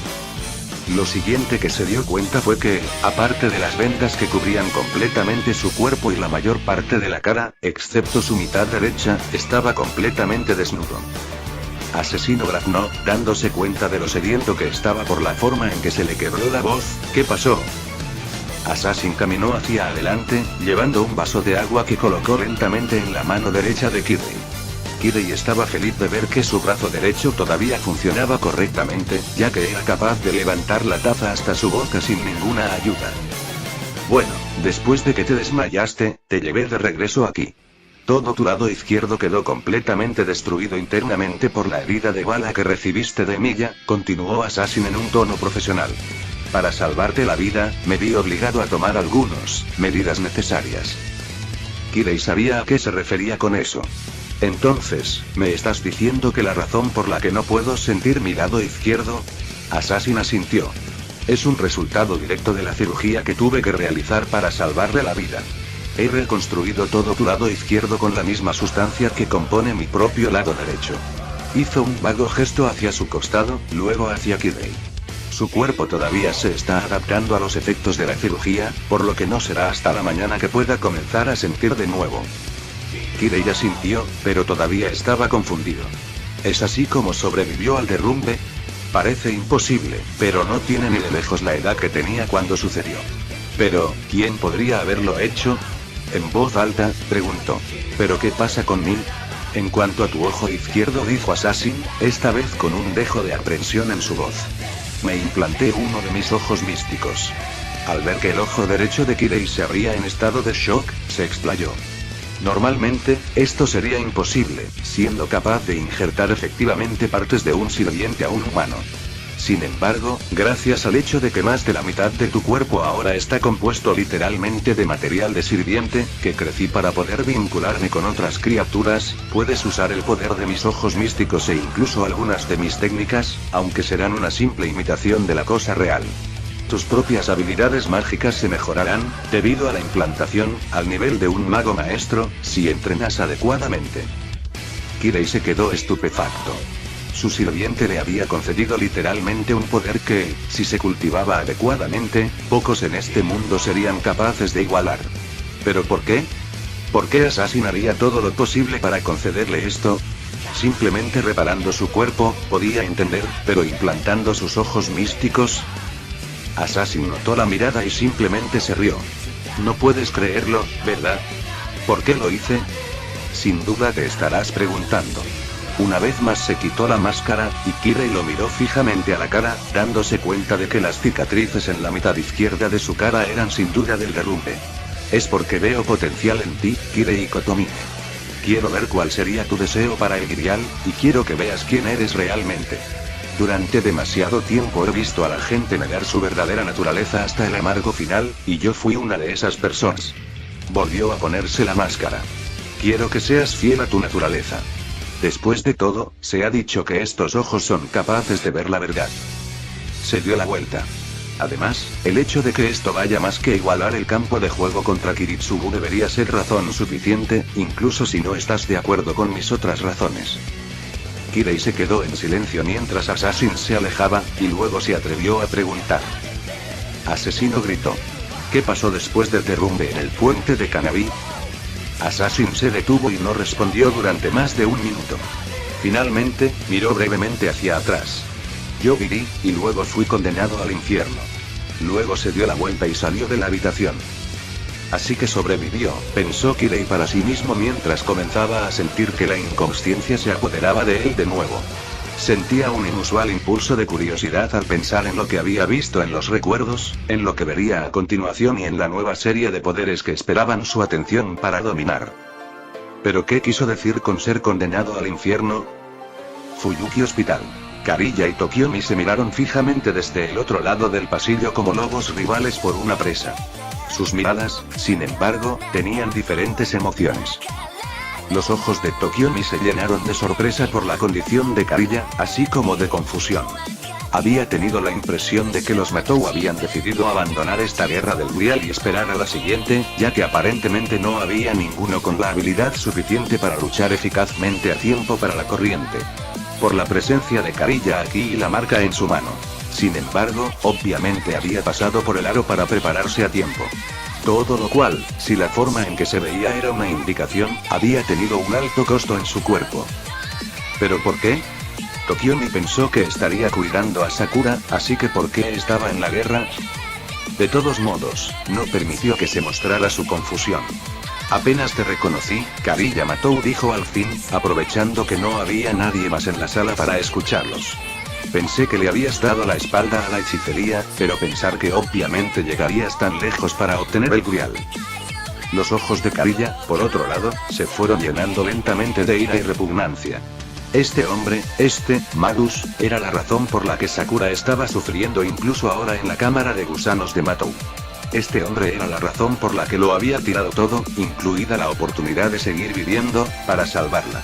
Speaker 1: Lo siguiente que se dio cuenta fue que, aparte de las vendas que cubrían completamente su cuerpo y la mayor parte de la cara, excepto su mitad derecha, estaba completamente desnudo. Asesino graznó, dándose cuenta de lo sediento que estaba por la forma en que se le quebró la voz. ¿Qué pasó? Assassin caminó hacia adelante, llevando un vaso de agua que colocó lentamente en la mano derecha de Kirei. Kirei estaba feliz de ver que su brazo derecho todavía funcionaba correctamente, ya que era capaz de levantar la taza hasta su boca sin ninguna ayuda. Bueno, después de que te desmayaste, te llevé de regreso aquí. Todo tu lado izquierdo quedó completamente destruido internamente por la herida de bala que recibiste de Miya, continuó Assassin en un tono profesional. Para salvarte la vida, me vi obligado a tomar algunas medidas necesarias. Kirei sabía a qué se refería con eso. Entonces, ¿me estás diciendo que la razón por la que no puedo sentir mi lado izquierdo? Assassin asintió. Es un resultado directo de la cirugía que tuve que realizar para salvarle la vida. He reconstruido todo tu lado izquierdo con la misma sustancia que compone mi propio lado derecho. Hizo un vago gesto hacia su costado, luego hacia Kirei. Su cuerpo todavía se está adaptando a los efectos de la cirugía, por lo que no será hasta la mañana que pueda comenzar a sentir de nuevo. Kirei asintió, pero todavía estaba confundido. ¿Es así como sobrevivió al derrumbe? Parece imposible, pero no tiene ni de lejos la edad que tenía cuando sucedió. Pero, ¿quién podría haberlo hecho? En voz alta, preguntó. ¿Pero qué pasa con mí? En cuanto a tu ojo izquierdo, dijo Assassin, esta vez con un dejo de aprensión en su voz. Me implanté uno de mis ojos místicos. Al ver que el ojo derecho de Kirei se abría en estado de shock, se explayó. Normalmente, esto sería imposible, siendo capaz de injertar efectivamente partes de un sirviente a un humano. Sin embargo, gracias al hecho de que más de la mitad de tu cuerpo ahora está compuesto literalmente de material de sirviente, que crecí para poder vincularme con otras criaturas, puedes usar el poder de mis ojos místicos e incluso algunas de mis técnicas, aunque serán una simple imitación de la cosa real. Tus propias habilidades mágicas se mejorarán, debido a la implantación, al nivel de un mago maestro, si entrenas adecuadamente. Kirei se quedó estupefacto. Su sirviente le había concedido literalmente un poder que, si se cultivaba adecuadamente, pocos en este mundo serían capaces de igualar. ¿Pero por qué? ¿Por qué Assassin haría todo lo posible para concederle esto? Simplemente reparando su cuerpo, podía entender, pero implantando sus ojos místicos. Assassin notó la mirada y simplemente se rió. No puedes creerlo, ¿verdad? ¿Por qué lo hice? Sin duda te estarás preguntando. Una vez más se quitó la máscara, y Kirei lo miró fijamente a la cara, dándose cuenta de que las cicatrices en la mitad izquierda de su cara eran sin duda del derrumbe. Es porque veo potencial en ti, Kirei Kotomi. Quiero ver cuál sería tu deseo para el Grial, y quiero que veas quién eres realmente. Durante demasiado tiempo he visto a la gente negar su verdadera naturaleza hasta el amargo final, y yo fui una de esas personas. Volvió a ponerse la máscara. Quiero que seas fiel a tu naturaleza. Después de todo, se ha dicho que estos ojos son capaces de ver la verdad. Se dio la vuelta. Además, el hecho de que esto vaya más que igualar el campo de juego contra Kiritsugu debería ser razón suficiente, incluso si no estás de acuerdo con mis otras razones. Kirei se quedó en silencio mientras Assassin se alejaba, y luego se atrevió a preguntar. Asesino gritó. ¿Qué pasó después del derrumbe en el puente de Kanabi? Assassin se detuvo y no respondió durante más de un minuto. Finalmente, miró brevemente hacia atrás. Yo viví, y luego fui condenado al infierno. Luego se dio la vuelta y salió de la habitación. Así que sobrevivió, pensó Kirei para sí mismo mientras comenzaba a sentir que la inconsciencia se apoderaba de él de nuevo. Sentía un inusual impulso de curiosidad al pensar en lo que había visto en los recuerdos, en lo que vería a continuación y en la nueva serie de poderes que esperaban su atención para dominar. ¿Pero qué quiso decir con ser condenado al infierno? Fuyuki Hospital. Kariya y Tokiomi se miraron fijamente desde el otro lado del pasillo como lobos rivales por una presa. Sus miradas, sin embargo, tenían diferentes emociones. Los ojos de Tokiomi se llenaron de sorpresa por la condición de Kariya, así como de confusión. Había tenido la impresión de que los Matou habían decidido abandonar esta guerra del Grial y esperar a la siguiente, ya que aparentemente no había ninguno con la habilidad suficiente para luchar eficazmente a tiempo para la corriente. Por la presencia de Kariya aquí y la marca en su mano. Sin embargo, obviamente había pasado por el aro para prepararse a tiempo. Todo lo cual, si la forma en que se veía era una indicación, había tenido un alto costo en su cuerpo. ¿Pero por qué? Tokiomi pensó que estaría cuidando a Sakura, así que ¿por qué estaba en la guerra? De todos modos, no permitió que se mostrara su confusión. Apenas te reconocí, Kariya Matou dijo al fin, aprovechando que no había nadie más en la sala para escucharlos. Pensé que le habías dado la espalda a la hechicería, pero pensar que obviamente llegarías tan lejos para obtener el Grial. Los ojos de Kariya, por otro lado, se fueron llenando lentamente de ira y repugnancia. Este hombre, Magus, era la razón por la que Sakura estaba sufriendo incluso ahora en la cámara de gusanos de Matou. Este hombre era la razón por la que lo había tirado todo, incluida la oportunidad de seguir viviendo, para salvarla.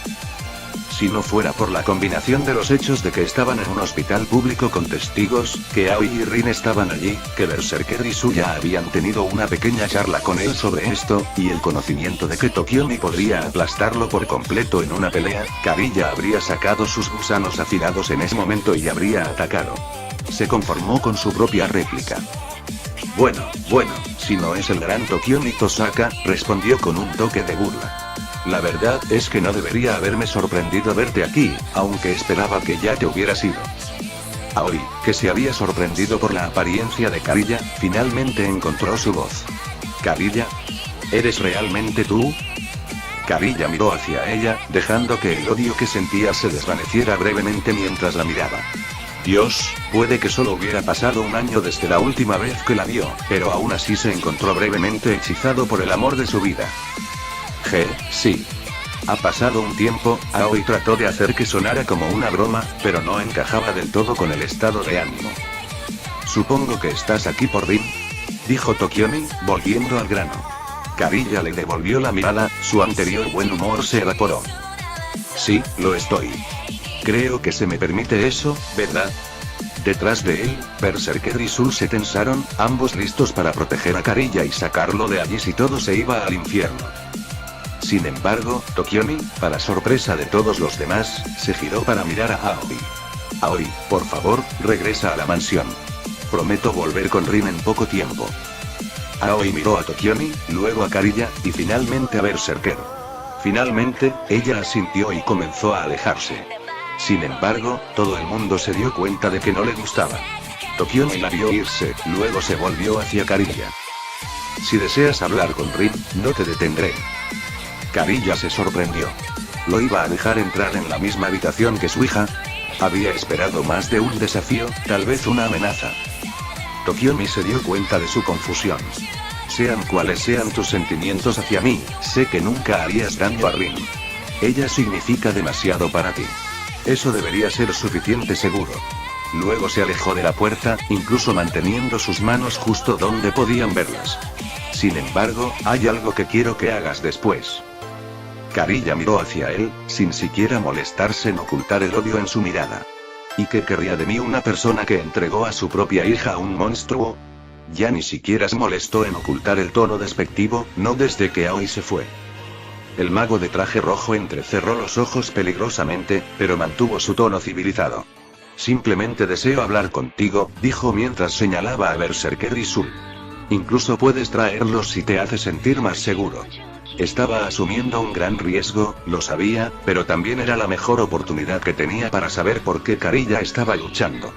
Speaker 1: Si no fuera por la combinación de los hechos de que estaban en un hospital público con testigos, que Aoi y Rin estaban allí, que Berserker y Suya habían tenido una pequeña charla con él sobre esto, y el conocimiento de que Tokiomi podría aplastarlo por completo en una pelea, Kariya habría sacado sus gusanos afilados en ese momento y habría atacado. Se conformó con su propia réplica. Bueno, si no es el gran Tokiomi Tosaka, respondió con un toque de burla. La verdad es que no debería haberme sorprendido verte aquí, aunque esperaba que ya te hubieras ido. Aoi, que se había sorprendido por la apariencia de Kariya, finalmente encontró su voz. ¿Kariya? ¿Eres realmente tú? Kariya miró hacia ella, dejando que el odio que sentía se desvaneciera brevemente mientras la miraba. Dios, puede que solo hubiera pasado un año desde la última vez que la vio, pero aún así se encontró brevemente hechizado por el amor de su vida. Sí. Ha pasado un tiempo, Aoi trató de hacer que sonara como una broma, pero no encajaba del todo con el estado de ánimo. Supongo que estás aquí por Rin, dijo Tokiomi, volviendo al grano. Kariya le devolvió la mirada, su anterior buen humor se evaporó. Sí, lo estoy. Creo que se me permite eso, ¿verdad? Detrás de él, Berserker y Sul se tensaron, ambos listos para proteger a Kariya y sacarlo de allí si todo se iba al infierno. Sin embargo, Tokiomi, para sorpresa de todos los demás, se giró para mirar a Aoi. Aoi, por favor, regresa a la mansión. Prometo volver con Rin en poco tiempo. Aoi miró a Tokiomi, luego a Kariya, y finalmente a Berserker. Finalmente, ella asintió y comenzó a alejarse. Sin embargo, todo el mundo se dio cuenta de que no le gustaba. Tokiomi la vio irse, luego se volvió hacia Kariya. Si deseas hablar con Rin, no te detendré. Kariya se sorprendió. ¿Lo iba a dejar entrar en la misma habitación que su hija? Había esperado más de un desafío, tal vez una amenaza. Tokiomi se dio cuenta de su confusión. Sean cuales sean tus sentimientos hacia mí, sé que nunca harías daño a Rin. Ella significa demasiado para ti. Eso debería ser suficiente seguro. Luego se alejó de la puerta, incluso manteniendo sus manos justo donde podían verlas. Sin embargo, hay algo que quiero que hagas después. Kariya miró hacia él, sin siquiera molestarse en ocultar el odio en su mirada. ¿Y qué querría de mí una persona que entregó a su propia hija a un monstruo? Ya ni siquiera se molestó en ocultar el tono despectivo, no desde que Aoi se fue. El mago de traje rojo entrecerró los ojos peligrosamente, pero mantuvo su tono civilizado. Simplemente deseo hablar contigo, dijo mientras señalaba a Berserker y Sul. Incluso puedes traerlos si te hace sentir más seguro. Estaba asumiendo un gran riesgo, lo sabía, pero también era la mejor oportunidad que tenía para saber por qué Kariya estaba luchando.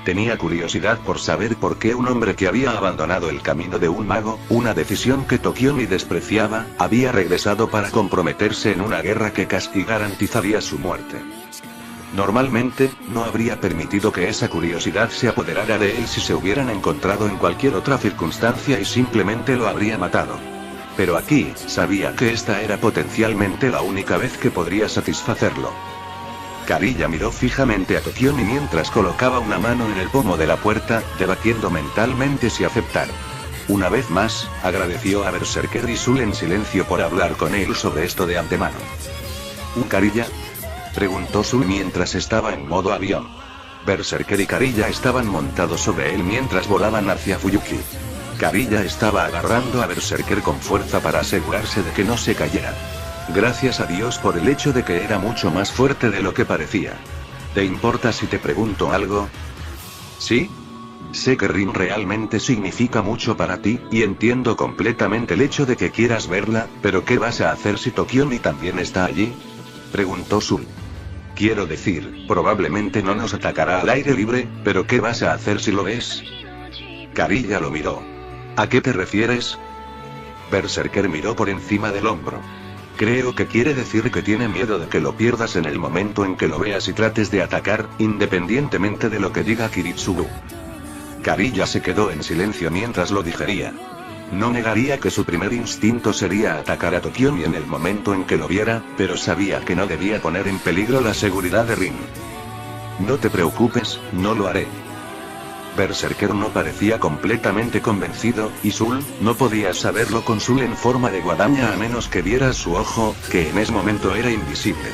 Speaker 1: Tenía curiosidad por saber por qué un hombre que había abandonado el camino de un mago, una decisión que Tokiomi despreciaba, había regresado para comprometerse en una guerra que casi garantizaría su muerte. Normalmente, no habría permitido que esa curiosidad se apoderara de él si se hubieran encontrado en cualquier otra circunstancia y simplemente lo habría matado. Pero aquí, sabía que esta era potencialmente la única vez que podría satisfacerlo. Kariya miró fijamente a Tokiomi mientras colocaba una mano en el pomo de la puerta, debatiendo mentalmente si aceptar. Una vez más, agradeció a Berserker y Sul en silencio por hablar con él sobre esto de antemano. ¿Un Kariya?, preguntó Sul mientras estaba en modo avión. Berserker y Kariya estaban montados sobre él mientras volaban hacia Fuyuki. Kariya estaba agarrando a Berserker con fuerza para asegurarse de que no se cayera. Gracias a Dios por el hecho de que era mucho más fuerte de lo que parecía. ¿Te importa si te pregunto algo? ¿Sí? Sé que Rin realmente significa mucho para ti, y entiendo completamente el hecho de que quieras verla, pero ¿qué vas a hacer si Tokiomi también está allí?, preguntó Sul. Quiero decir, probablemente no nos atacará al aire libre, pero ¿qué vas a hacer si lo ves? Kariya lo miró. ¿A qué te refieres? Berserker miró por encima del hombro. Creo que quiere decir que tiene miedo de que lo pierdas en el momento en que lo veas y trates de atacar, independientemente de lo que diga Kiritsugu. Kariya se quedó en silencio mientras lo digería. No negaría que su primer instinto sería atacar a Tokiomi en el momento en que lo viera, pero sabía que no debía poner en peligro la seguridad de Rin. No te preocupes, no lo haré. Berserker no parecía completamente convencido, y Sul, no podía saberlo con Sul en forma de guadaña a menos que vieras su ojo, que en ese momento era invisible.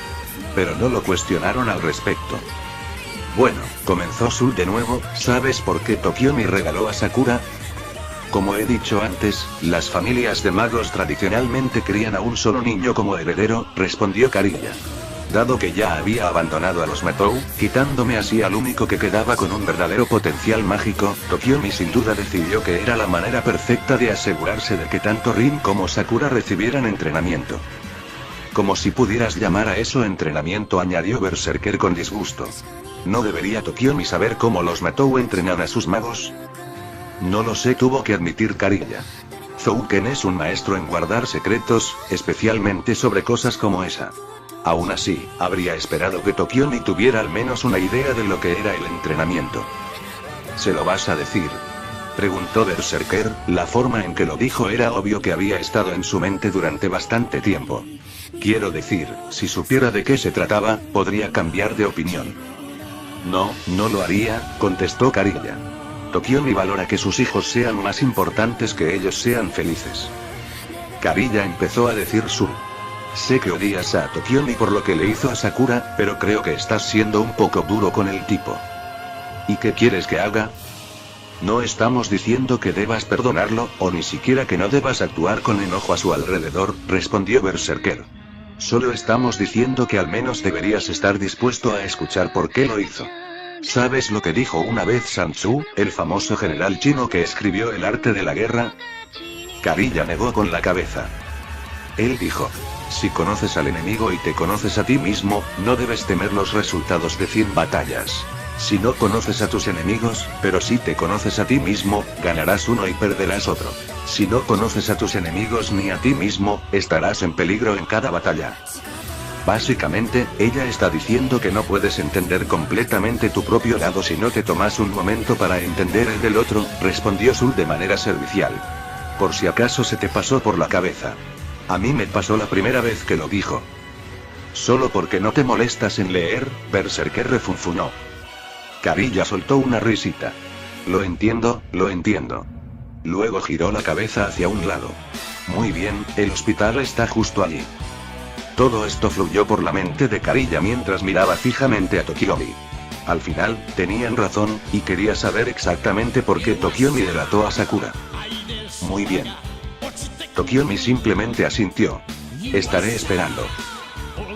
Speaker 1: Pero no lo cuestionaron al respecto. Bueno, comenzó Sul de nuevo, ¿sabes por qué Tokiomi regaló a Sakura? Como he dicho antes, las familias de magos tradicionalmente crían a un solo niño como heredero, respondió Kariya. Dado que ya había abandonado a los Matou, quitándome así al único que quedaba con un verdadero potencial mágico, Tokiomi sin duda decidió que era la manera perfecta de asegurarse de que tanto Rin como Sakura recibieran entrenamiento. Como si pudieras llamar a eso entrenamiento, añadió Berserker con disgusto. ¿No debería Tokiomi saber cómo los Matou entrenan a sus magos? No lo sé, tuvo que admitir Kariya. Zouken es un maestro en guardar secretos, especialmente sobre cosas como esa. Aún así, habría esperado que Tokiomi tuviera al menos una idea de lo que era el entrenamiento. ¿Se lo vas a decir?, preguntó Berserker. La forma en que lo dijo era obvio que había estado en su mente durante bastante tiempo. Quiero decir, si supiera de qué se trataba, podría cambiar de opinión. No, no lo haría, contestó Kariya. Tokiomi valora que sus hijos sean más importantes que ellos sean felices. Kariya empezó a decir sé que odias a Tokiomi por lo que le hizo a Sakura, pero creo que estás siendo un poco duro con el tipo. ¿Y qué quieres que haga? No estamos diciendo que debas perdonarlo, o ni siquiera que no debas actuar con enojo a su alrededor, respondió Berserker. Solo estamos diciendo que al menos deberías estar dispuesto a escuchar por qué lo hizo. ¿Sabes lo que dijo una vez Sun Tzu, el famoso general chino que escribió El arte de la guerra? Kariya negó con la cabeza. Él dijo: si conoces al enemigo y te conoces a ti mismo, no debes temer los resultados de 100 batallas. Si no conoces a tus enemigos, pero si te conoces a ti mismo, ganarás uno y perderás otro. Si no conoces a tus enemigos ni a ti mismo, estarás en peligro en cada batalla. Básicamente, ella está diciendo que no puedes entender completamente tu propio lado si no te tomas un momento para entender el del otro, respondió Sul de manera servicial. Por si acaso se te pasó por la cabeza. A mí me pasó la primera vez que lo dijo. Solo porque no te molestas en leer, Berserker refunfunó. Carilla soltó una risita. Lo entiendo, lo entiendo. Luego giró la cabeza hacia un lado. Muy bien, el hospital está justo allí. Todo esto fluyó por la mente de Carilla mientras miraba fijamente a Tokiomi. Al final, tenían razón, y quería saber exactamente por qué Tokiomi delató a Sakura. Muy bien. Tokiomi simplemente asintió. Estaré esperando.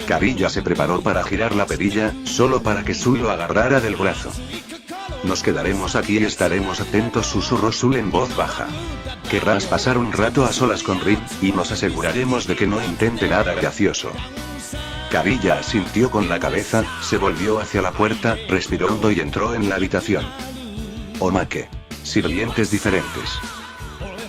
Speaker 1: Carilla se preparó para girar la perilla, solo para que Sul lo agarrara del brazo. Nos quedaremos aquí y estaremos atentos, susurró Sul en voz baja. Querrás pasar un rato a solas con Rin, y nos aseguraremos de que no intente nada gracioso. Carilla asintió con la cabeza, se volvió hacia la puerta, respiró hondo y entró en la habitación. Omake. Sirvientes diferentes.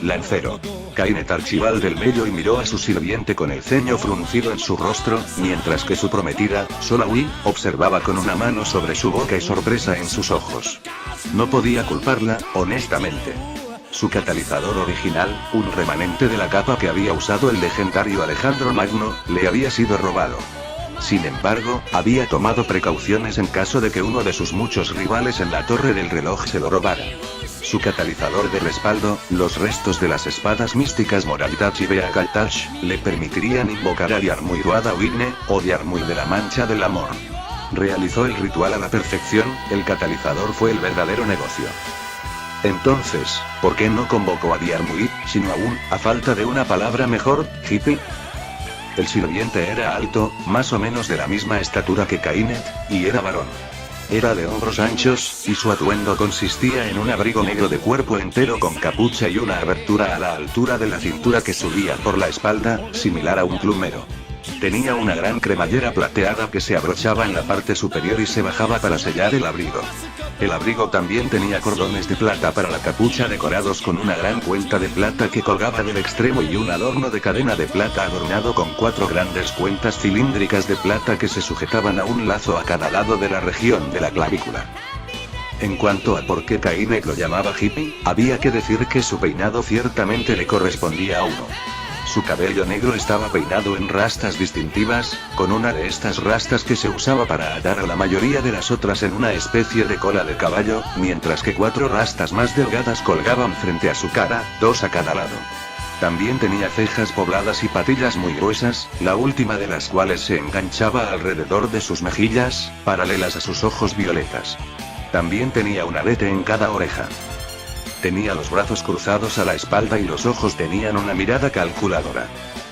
Speaker 1: Lancero. Kainet archivó del medio y miró a su sirviente con el ceño fruncido en su rostro, mientras que su prometida, Solawi, observaba con una mano sobre su boca y sorpresa en sus ojos. No podía culparla, honestamente. Su catalizador original, un remanente de la capa que había usado el legendario Alejandro Magno, le había sido robado. Sin embargo, había tomado precauciones en caso de que uno de sus muchos rivales en la torre del reloj se lo robara. Su catalizador de respaldo, los restos de las espadas místicas Moraltach y Beakaltach, le permitirían invocar a Diarmuid Wine, o Diarmuid de la Mancha del Amor. Realizó el ritual a la perfección, el catalizador fue el verdadero negocio. Entonces, ¿por qué no convocó a Diarmuid, sino aún, a falta de una palabra mejor, hippie? El sirviente era alto, más o menos de la misma estatura que Kainet, y era varón. Era de hombros anchos, y su atuendo consistía en un abrigo negro de cuerpo entero con capucha y una abertura a la altura de la cintura que subía por la espalda, similar a un plumero. Tenía una gran cremallera plateada que se abrochaba en la parte superior y se bajaba para sellar el abrigo. El abrigo también tenía cordones de plata para la capucha decorados con una gran cuenta de plata que colgaba del extremo y un adorno de cadena de plata adornado con 4 grandes cuentas cilíndricas de plata que se sujetaban a un lazo a cada lado de la región de la clavícula. En cuanto a por qué Kainet lo llamaba hippie, había que decir que su peinado ciertamente le correspondía a uno. Su cabello negro estaba peinado en rastas distintivas, con una de estas rastas que se usaba para atar a la mayoría de las otras en una especie de cola de caballo, mientras que 4 rastas más delgadas colgaban frente a su cara, 2 a cada lado. También tenía cejas pobladas y patillas muy gruesas, la última de las cuales se enganchaba alrededor de sus mejillas, paralelas a sus ojos violetas. También tenía un arete en cada oreja. Tenía los brazos cruzados a la espalda y los ojos tenían una mirada calculadora.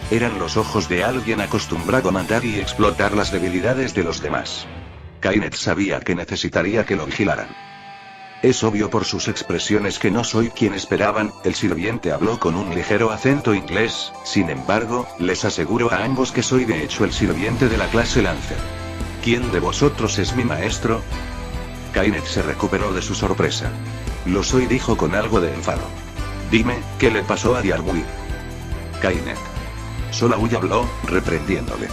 Speaker 1: Eran los ojos de alguien acostumbrado a matar y explotar las debilidades de los demás. Kainet sabía que necesitaría que lo vigilaran. Es obvio por sus expresiones que no soy quien esperaban, el sirviente habló con un ligero acento inglés, sin embargo, les aseguro a ambos que soy de hecho el sirviente de la clase Lancer. ¿Quién de vosotros es mi maestro? Kainet se recuperó de su sorpresa. Lo soy, dijo con algo de enfado. Dime, ¿qué le pasó a Diarmuid? Kainet. Solawi habló, reprendiéndole.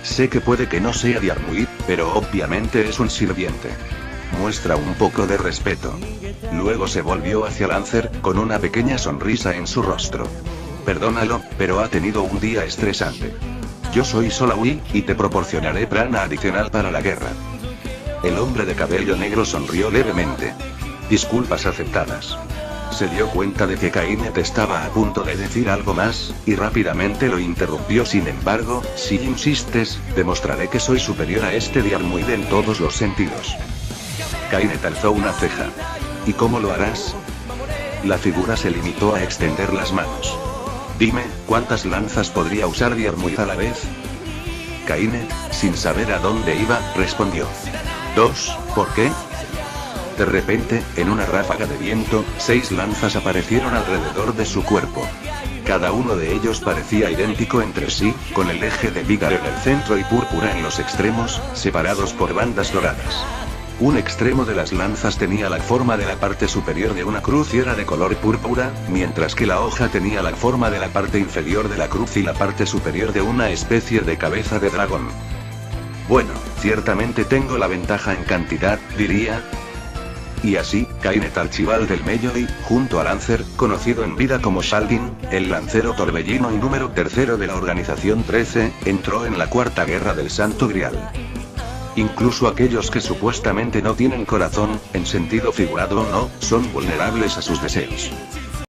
Speaker 1: Sé que puede que no sea Diarmuid, pero obviamente es un sirviente. Muestra un poco de respeto. Luego se volvió hacia Lancer, con una pequeña sonrisa en su rostro. Perdónalo, pero ha tenido un día estresante. Yo soy Solawi, y te proporcionaré prana adicional para la guerra. El hombre de cabello negro sonrió levemente. Disculpas aceptadas. Se dio cuenta de que Kainet estaba a punto de decir algo más, y rápidamente lo interrumpió. Sin embargo, si insistes, demostraré que soy superior a este Diarmuid en todos los sentidos. Kainet alzó una ceja. ¿Y cómo lo harás? La figura se limitó a extender las manos. Dime, ¿cuántas lanzas podría usar Diarmuid a la vez? Kainet, sin saber a dónde iba, respondió. 2, ¿por qué? De repente, en una ráfaga de viento, 6 lanzas aparecieron alrededor de su cuerpo. Cada uno de ellos parecía idéntico entre sí, con el eje de Vigar en el centro y púrpura en los extremos, separados por bandas doradas. Un extremo de las lanzas tenía la forma de la parte superior de una cruz y era de color púrpura, mientras que la hoja tenía la forma de la parte inferior de la cruz y la parte superior de una especie de cabeza de dragón. Bueno, ciertamente tengo la ventaja en cantidad, diría. Y así, Kainet Archibald del Melloi, junto a Lancer, conocido en vida como Shaldin, el lancero torbellino y número tercero de la Organización 13, entró en la Cuarta Guerra del Santo Grial. Incluso aquellos que supuestamente no tienen corazón, en sentido figurado o no, son vulnerables a sus deseos.